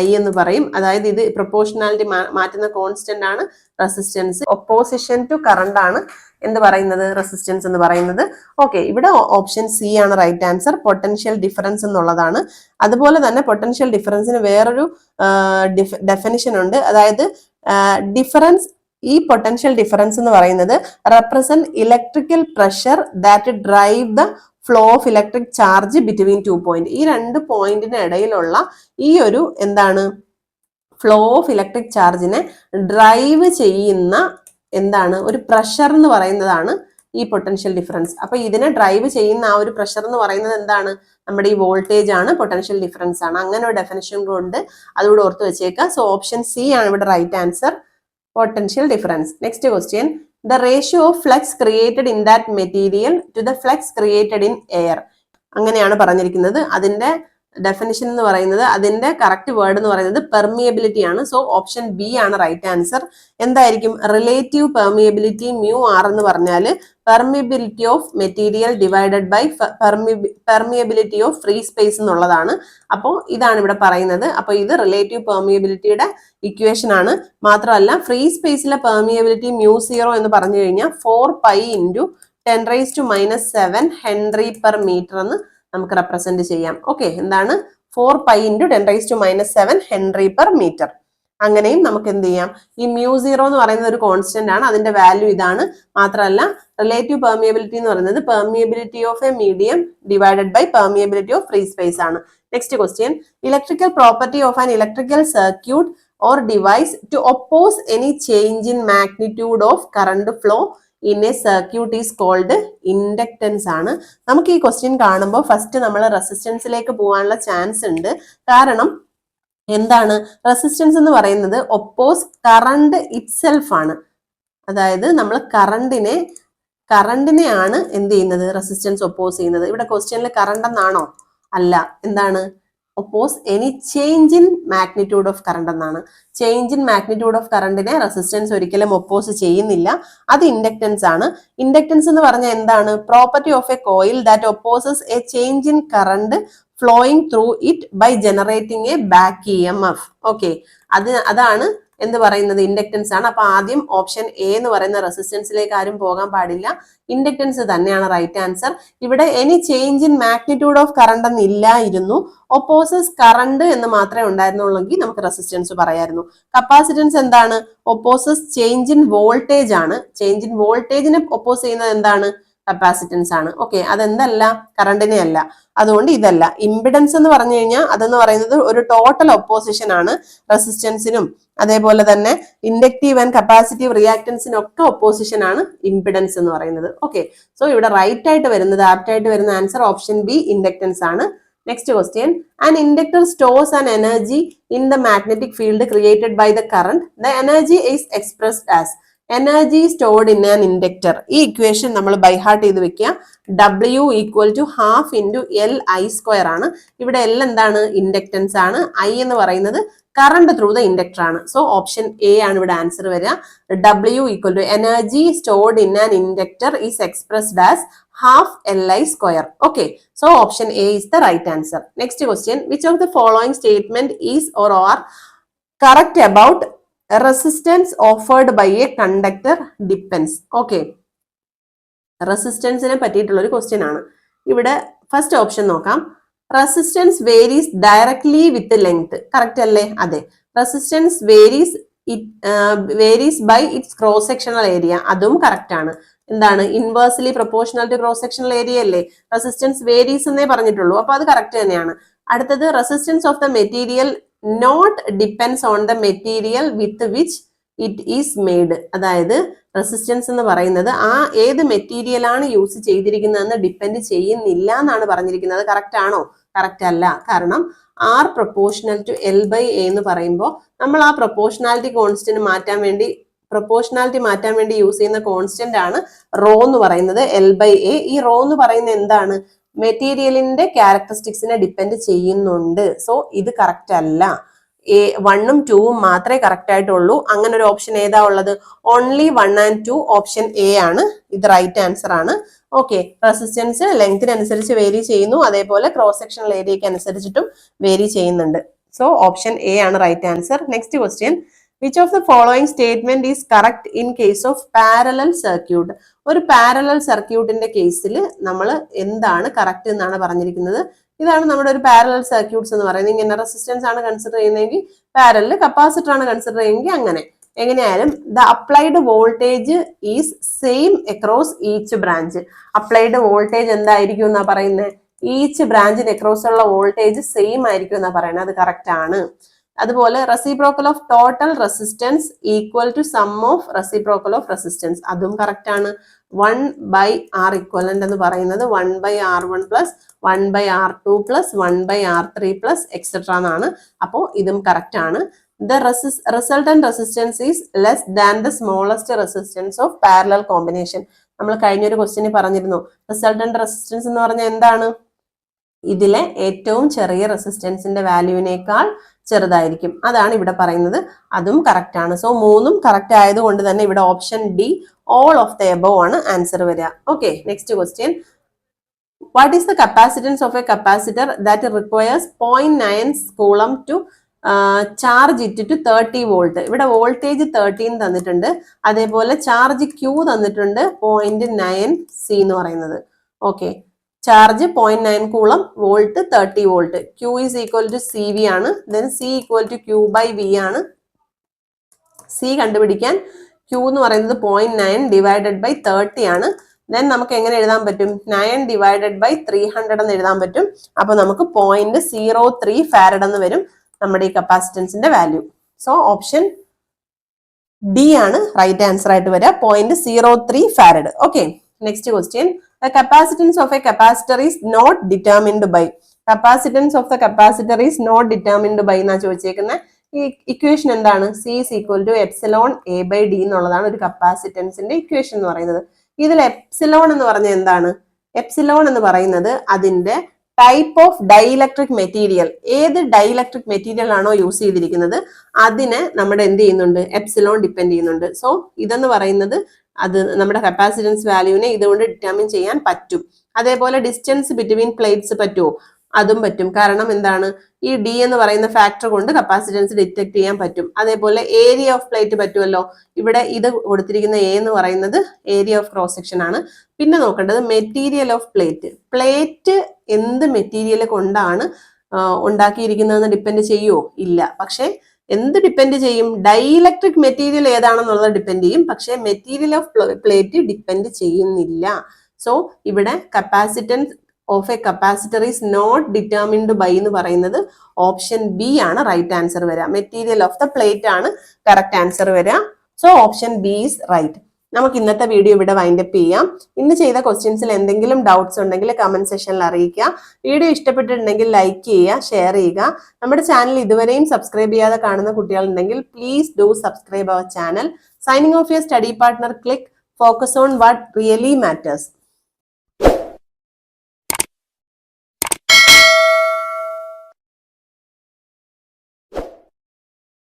I എന്ന് പറയും. അതായത് ഇത് പ്രൊപ്പോർഷണാലിറ്റി മാറ്റുന്ന കോൺസ്റ്റന്റ് ആണ് റെസിസ്റ്റൻസ്. ഒപ്പോസിഷൻ ടു കറണ്ട് ആണ് എന്ത് പറയുന്നത്? റെസിസ്റ്റൻസ് എന്ന് പറയുന്നത്. ഓക്കെ, ഇവിടെ ഓപ്ഷൻ സി ആണ് റൈറ്റ് ആൻസർ. പൊട്ടൻഷ്യൽ ഡിഫറൻസ് എന്നുള്ളതാണ്. അതുപോലെ തന്നെ പൊട്ടൻഷ്യൽ ഡിഫറൻസിന് വേറൊരു ഡെഫിനിഷൻ ഉണ്ട്. അതായത് ഡിഫറൻസ്, ഈ പൊട്ടൻഷ്യൽ ഡിഫറൻസ് എന്ന് പറയുന്നത് represent electrical pressure that drive the flow of electric charge between 2 point. ഈ 2 പോയിന്റിന് ഇടയിലുള്ള ഈ ഒരു എന്താണ് ഫ്ലോ ഓഫ് ഇലക്ട്രിക് ചാർജിനെ ഡ്രൈവ് ചെയ്യുന്ന എന്താണ് ഒരു പ്രഷർ എന്ന് പറയുന്നതാണ് ഈ പൊട്ടൻഷ്യൽ ഡിഫറൻസ്. അപ്പൊ ഇതിനെ ഡ്രൈവ് ചെയ്യുന്ന ആ ഒരു പ്രഷർ എന്ന് പറയുന്നത് എന്താണ്? നമ്മുടെ ഈ വോൾട്ടേജ് ആണ്, പൊട്ടൻഷ്യൽ ഡിഫറൻസ് ആണ്. അങ്ങനെ ഒരു ഡെഫിനിഷൻ കൊണ്ട് അതുകൂടെ ഓർത്ത് വെച്ചേക്കാം. സോ ഓപ്ഷൻ സി ആണ് ഇവിടെ right answer, potential difference. Next question. The ratio of flux created in that material to the flux created in air. അങ്ങനെയാണ് പറഞ്ഞിരിക്കുന്നത്. അതിന്റെ ഡെഫിനിഷൻ എന്ന് പറയുന്നത്, അതിന്റെ കറക്റ്റ് വേർഡ് എന്ന് പറയുന്നത് പെർമിയബിലിറ്റി ആണ്. സോ ഓപ്ഷൻ ബി ആണ് റൈറ്റ് ആൻസർ. എന്തായിരിക്കും? റിലേറ്റീവ് പെർമിയബിലിറ്റി മ്യൂ ആർ എന്ന് പറഞ്ഞാൽ permeability of material divided by permeability of free space എന്നുള്ളതാണ്. അപ്പോൾ ഇതാണ് ഇവിടെ പറയുന്നത്. അപ്പോൾ ഇത് റിലേറ്റീവ് പെർമിയബിലിറ്റിയുടെ ഇക്വേഷൻ ആണ്. മാത്രമല്ല ഫ്രീ സ്പേസിലെ പെർമിയബിലിറ്റി മ്യൂ 0 എന്ന് പറഞ്ഞു കഴിഞ്ഞാൽ 4π × 10⁻⁻⁷ ഹെൻറി പെർ മീറ്റർ എന്ന് നമുക്ക് റെപ്രസെന്റ് ചെയ്യാം. ഓക്കെ, എന്താണ്? 4π × 10⁻⁷ ഹെൻറി പെർ മീറ്റർ. അങ്ങനെയും നമുക്ക് എന്ത് ചെയ്യാം? ഈ മ്യൂ 0 എന്ന് പറയുന്നത് ഒരു കോൺസ്റ്റന്റ് ആണ്. അതിന്റെ വാല്യൂ ഇതാണ്. മാത്രമല്ല റിലേറ്റീവ് പെർമിയബിലിറ്റി എന്ന് പറയുന്നത് permeability of a medium divided by permeability of free space ആണ്. Next question. Electrical property of an electrical circuit or device to oppose any change in magnitude of current flow in a circuit is called inductance ആണ്. നമുക്ക് ഈ question കാണുമ്പോൾ first നമ്മൾ റെസിസ്റ്റൻസിലേക്ക് പോകാനുള്ള chance ഉണ്ട്. കാരണം എന്താണ്? റെസിസ്റ്റൻസ് എന്ന് പറയുന്നത് ഒപ്പോസ് കറണ്ട് ഇറ്റ്സെൽഫ് ആണ്. അതായത് നമ്മൾ കറണ്ടിനെയാണ് എന്ത് ചെയ്യുന്നത്? റെസിസ്റ്റൻസ് ഒപ്പോസ് ചെയ്യുന്നത്. ഇവിടെ ക്വസ്റ്റ്യനിൽ കറണ്ട് എന്നാണോ? അല്ല. എന്താണ്? Oppose any change in magnitude of current എന്നാണ്. ചേഞ്ച് ഇൻ മാഗ്നിറ്റ്യൂഡ് ഓഫ് കറണ്ടിനെ റെസിസ്റ്റൻസ് ഒരിക്കലും ഒപ്പോസ് ചെയ്യുന്നില്ല. അത് ഇൻഡക്റ്റൻസ് ആണ്. ഇൻഡക്റ്റൻസ് എന്ന് പറഞ്ഞാൽ എന്താണ്? Property of a coil that opposes a change in current flowing through it by generating a back EMF. Okay, അതാണ് എന്ന് പറയുന്നത് ഇൻഡക്റ്റൻസ് ആണ്. അപ്പൊ ആദ്യം ഓപ്ഷൻ എ എന്ന് പറയുന്ന റെസിസ്റ്റൻസിലേക്ക് ആരും പോകാൻ പാടില്ല. ഇൻഡക്റ്റൻസ് തന്നെയാണ് റൈറ്റ് ആൻസർ. ഇവിടെ any change in magnitude of current എന്ന് ഇല്ലായിരുന്നു. ഒപ്പോസസ് കറണ്ട് എന്ന് മാത്രമേ ഉണ്ടായിരുന്നുള്ളെങ്കിൽ നമുക്ക് റെസിസ്റ്റൻസ് പറയായിരുന്നു. കപ്പാസിറ്റൻസ് എന്താണ്? ഒപ്പോസസ് ചേഞ്ച് ഇൻ വോൾട്ടേജ് ആണ്. ചേഞ്ച് ഇൻ വോൾട്ടേജിനെ ഒപ്പോസ് ചെയ്യുന്നത് എന്താണ്? കപ്പാസിറ്റൻസ് ആണ്. ഓക്കെ, അതെന്തല്ല? കറണ്ടിനെ അല്ല. അതുകൊണ്ട് ഇതല്ല. ഇംപിഡൻസ് എന്ന് പറഞ്ഞു കഴിഞ്ഞാൽ അതെന്ന് പറയുന്നത് ഒരു ടോട്ടൽ ഒപ്പോസിഷൻ ആണ്. റെസിസ്റ്റൻസിനും അതേപോലെ തന്നെ ഇൻഡക്റ്റീവ് ആൻഡ് കപ്പാസിറ്റീവ് റിയാക്ടൻസിനും ഒക്കെ ഒപ്പോസിഷൻ ആണ് ഇംപിഡൻസ് എന്ന് പറയുന്നത്. ഓക്കെ, സോ ഇവിടെ റൈറ്റ് ആയിട്ട് വരുന്നത്, ആപ്റ്റ് ആയിട്ട് വരുന്ന ആൻസർ ഓപ്ഷൻ ബി ഇൻഡക്റ്റൻസ് ആണ്. Next question. An inductor stores an energy in the magnetic field created by the current. The energy is expressed as. Energy stored in an inductor. ഈ equation നമ്മൾ by heart ചെയ്ത് വെക്കുക. W equal to half into LI² ആണ്. ഇവിടെ L എന്താണ്? Inductance ആണ്. I എന്ന് പറയുന്നത് കറണ്ട് ത്രൂ ദ ഇൻഡക്ടർ ആണ്. സോ ഓപ്ഷൻ എ ആണ് ഇവിടെ ആൻസർ വരിക. W equal to energy stored in an inductor is expressed as half LI². Okay, so option A is the right answer. Next question, which of the following statement is or are correct about resistance offered by a conductor depends? Okay, റെസിസ്റ്റൻസിനെ പറ്റിയിട്ടുള്ള ഒരു question ആണ്. ഇവിടെ first option നോക്കാം. Resistance varies directly with length. Correct അല്ലേ? അതെ. Resistance varies by its cross sectional area. അതും correct ആണ്. എന്താണ്? Inversely proportional to cross sectional area അല്ലേ? റെസിസ്റ്റൻസ് വേരീസ് എന്നേ പറഞ്ഞിട്ടുള്ളൂ. അപ്പൊ അത് കറക്റ്റ് തന്നെയാണ്. അടുത്തത് resistance of the material not depends on the material with which it is made. അതായത് റെസിസ്റ്റൻസ് എന്ന് പറയുന്നത് ആ ഏത് മെറ്റീരിയൽ ആണ് യൂസ് ചെയ്തിരിക്കുന്നതെന്ന് ഡിപ്പെൻഡ് ചെയ്യുന്നില്ല എന്നാണ് പറഞ്ഞിരിക്കുന്നത്. കറക്റ്റ് ആണോ? കറക്റ്റ് അല്ല. കാരണം R പ്രൊപ്പോർഷണൽ ടു L/A എന്ന് പറയുമ്പോൾ നമ്മൾ ആ പ്രൊപ്പോർഷണാലിറ്റി മാറ്റാൻ വേണ്ടി യൂസ് ചെയ്യുന്ന കോൺസ്റ്റന്റ് ആണ് റോ എന്ന് പറയുന്നത്, L/A. ഈ റോ എന്ന് പറയുന്നത് എന്താണ്? മെറ്റീരിയലിന്റെ ക്യാരക്ടറിസ്റ്റിക്സിനെ ഡിപ്പെൻഡ് ചെയ്യുന്നുണ്ട്. സോ ഇത് കറക്റ്റ് അല്ല. 1ഉം 2ഉം മാത്രമേ കറക്റ്റ് ആയിട്ടുള്ളൂ. അങ്ങനെ ഒരു ഓപ്ഷൻ ഏതാ ഉള്ളത്? Only 1 and 2. ഓപ്ഷൻ എ ആണ് ഇത് റൈറ്റ് ആൻസർ ആണ്. ഓക്കെ, റെസിസ്റ്റൻസ് ലെങ്തിനനുസരിച്ച് വേരി ചെയ്യുന്നു, അതേപോലെ ക്രോസ് സെക്ഷണൽ ഏരിയക്ക് അനുസരിച്ചിട്ടും വേരി ചെയ്യുന്നുണ്ട്. സോ ഓപ്ഷൻ എ ആണ് right answer. Next question, which of the following statement is correct in case of parallel circuit? ഒരു പാരലൽ സർക്യൂട്ടിന്റെ കേസിൽ നമ്മൾ എന്താണ് കറക്റ്റ് എന്നാണ് പറഞ്ഞിരിക്കുന്നത്. ഇതാണ് നമ്മുടെ ഒരു പാരലൽ സർക്യൂട്ട്സ് എന്ന് പറയുന്നത്. ഇങ്ങനെ റെസിസ്റ്റൻസ് ആണ് കൺസിഡർ ചെയ്യുന്നതെങ്കിൽ പാരലൽ, കപ്പാസിറ്റർ ആണ് കൺസിഡർ ചെയ്യുമെങ്കിൽ അങ്ങനെ. എങ്ങനെയായാലും the applied voltage is same across each branch. Applied voltage എന്തായിരിക്കും എന്നാ പറയുന്നത്? ഈച്ച് ബ്രാഞ്ചിന് അക്രോസ് ഉള്ള വോൾട്ടേജ് സെയിം ആയിരിക്കും എന്നാ പറയുന്നത്. അത് കറക്റ്റ് ആണ്. അതുപോലെ reciprocal of total resistance equal to sum of reciprocal of resistance. അതും കറക്റ്റ് ആണ്. 1/R ഇക്വലന്റ് എന്ന് പറയുന്നത് 1/R1 plus 1/R2 plus 1/R3 plus etcetera എന്നാണ്. അപ്പോൾ ഇതും കറക്റ്റ് ആണ്. The resultant resistance is less than the smallest resistance of parallel combination. നമ്മൾ കഴിഞ്ഞൊരു ക്വസ്റ്റ്യന് പറഞ്ഞിരുന്നു റിസൾട്ടന്റ് റെസിസ്റ്റൻസ് എന്ന് പറഞ്ഞാൽ എന്താണ്? ഇതിലെ ഏറ്റവും ചെറിയ റെസിസ്റ്റൻസിന്റെ വാല്യൂവിനേക്കാൾ ചെറുതായിരിക്കും. അതാണ് ഇവിടെ പറയുന്നത്. അതും കറക്റ്റ് ആണ്. സോ 3ഉം കറക്റ്റ് ആയതുകൊണ്ട് തന്നെ ഇവിടെ option D all of the above ആണ് ആൻസർ വരിക. Okay, next question, what is the capacitance of a capacitor that requires 0.9 coulomb to charge it to 30 volt? ഇവിടെ വോൾട്ടേജ് 13 തന്നിട്ടുണ്ട്, അതേപോലെ ചാർജ് Q തന്നിട്ടുണ്ട് 0.9 C എന്ന് പറയുന്നത്. Okay, charge 0.9 coulomb, volt 30 volt. Q is equal to CV ആണ്. Then C equal to Q/V ആണ്. C കണ്ടുപിടിക്കാൻ Q എന്ന് പറയുന്നത് 0.9 ഡിവൈഡഡ് ബൈ 30 ആണ്. ദെൻ നമുക്ക് എങ്ങനെ എഴുതാൻ പറ്റും? 9 ഡിവൈഡഡ് ബൈ 300 എന്ന് എഴുതാൻ പറ്റും. അപ്പൊ നമുക്ക് 0.03 ഫാരഡ് എന്ന് വരും നമ്മുടെ ഈ കപ്പാസിറ്റൻസിന്റെ വാല്യൂ. സോ ഓപ്ഷൻ ഡി ആണ് റൈറ്റ് ആൻസർ ആയിട്ട് വരിക, 0.03 farad. Okay, next question, the capacitance of a capacitor is not determined by. Capacitance of the capacitor is not determined by എന്നാ ചോദിച്ചേക്കുന്നത്. ഈ ഇക്വേഷൻ എന്താണ്? C is equal to epsilon A/D എന്നുള്ളതാണ് ഒരു കപ്പാസിറ്റൻസിന്റെ equation എന്ന് പറയുന്നത്. ഇതിൽ എപ്സിലോൺ എന്ന് പറഞ്ഞാൽ എന്താണ്? എപ്സിലോൺ എന്ന് പറയുന്നത് അതിന്റെ ടൈപ്പ് ഓഫ് ഡൈഇലക്ട്രിക് മെറ്റീരിയൽ. ഏത് ഡൈഇലക്ട്രിക് മെറ്റീരിയൽ ആണോ യൂസ് ചെയ്തിരിക്കുന്നത് അതിനെ നമ്മുടെ എന്ത് ചെയ്യുന്നുണ്ട്? എപ്സിലോൺ ഡിപ്പെൻഡ് ചെയ്യുന്നുണ്ട്. സോ ഇതെന്ന് പറയുന്നത് അത് നമ്മുടെ കപ്പാസിറ്റൻസ് വാല്യൂവിനെ ഇതുകൊണ്ട് ഡിറ്റർമിൻ ചെയ്യാൻ പറ്റും. അതേപോലെ ഡിസ്റ്റൻസ് ബിറ്റ്വീൻ പ്ലേറ്റ്സ് പറ്റുമോ? അതും പറ്റും. കാരണം എന്താണ്? ഈ D എന്ന് പറയുന്ന ഫാക്ടർ കൊണ്ട് കപ്പാസിറ്റൻസ് ഡിറ്റക്ട് ചെയ്യാൻ പറ്റും. അതേപോലെ ഏരിയ ഓഫ് പ്ലേറ്റ് പറ്റുമല്ലോ. ഇവിടെ ഇത് കൊടുത്തിരിക്കുന്ന A എന്ന് പറയുന്നത് ഏരിയ ഓഫ് ക്രോസ് സെക്ഷൻ ആണ്. പിന്നെ നോക്കേണ്ടത് മെറ്റീരിയൽ ഓഫ് പ്ലേറ്റ്. പ്ലേറ്റ് എന്ത് മെറ്റീരിയൽ കൊണ്ടാണ് ഉണ്ടാക്കിയിരിക്കുന്നതെന്ന് ഡിപ്പെൻഡ് ചെയ്യുമോ? ഇല്ല. പക്ഷെ എന്ത് ഡിപ്പെൻഡ് ചെയ്യും? ഡൈഇലക്ട്രിക് മെറ്റീരിയൽ ഏതാണെന്നുള്ളത് ഡിപ്പെൻഡ് ചെയ്യും. പക്ഷെ മെറ്റീരിയൽ ഓഫ് പ്ലേറ്റ് ഡിപ്പെൻഡ് ചെയ്യുന്നില്ല. സോ ഇവിടെ capacitance of a capacitor is not determined by എന്ന് പറയുന്നത് ഓപ്ഷൻ ബി ആണ് റൈറ്റ് ആൻസർ വരിക. മെറ്റീരിയൽ ഓഫ് ദ പ്ലേറ്റ് ആണ് കറക്റ്റ് ആൻസർ വരിക. So option B is right. നമുക്ക് ഇന്നത്തെ വീഡിയോ ഇവിടെ വൈൻഡപ്പ് ചെയ്യാം. ഇന്ന് ചെയ്ത ക്വസ്റ്റ്യൻസിൽ എന്തെങ്കിലും ഡൗട്ട്സ് ഉണ്ടെങ്കിൽ കമന്റ് സെക്ഷനിൽ അറിയിക്കുക. വീഡിയോ ഇഷ്ടപ്പെട്ടിട്ടുണ്ടെങ്കിൽ ലൈക്ക് ചെയ്യുക, ഷെയർ ചെയ്യുക. നമ്മുടെ ചാനൽ ഇതുവരെയും സബ്സ്ക്രൈബ് ചെയ്യാതെ കാണുന്ന കുട്ടികളുണ്ടെങ്കിൽ please do subscribe our channel. Signing off your study partner, click focus on what really matters.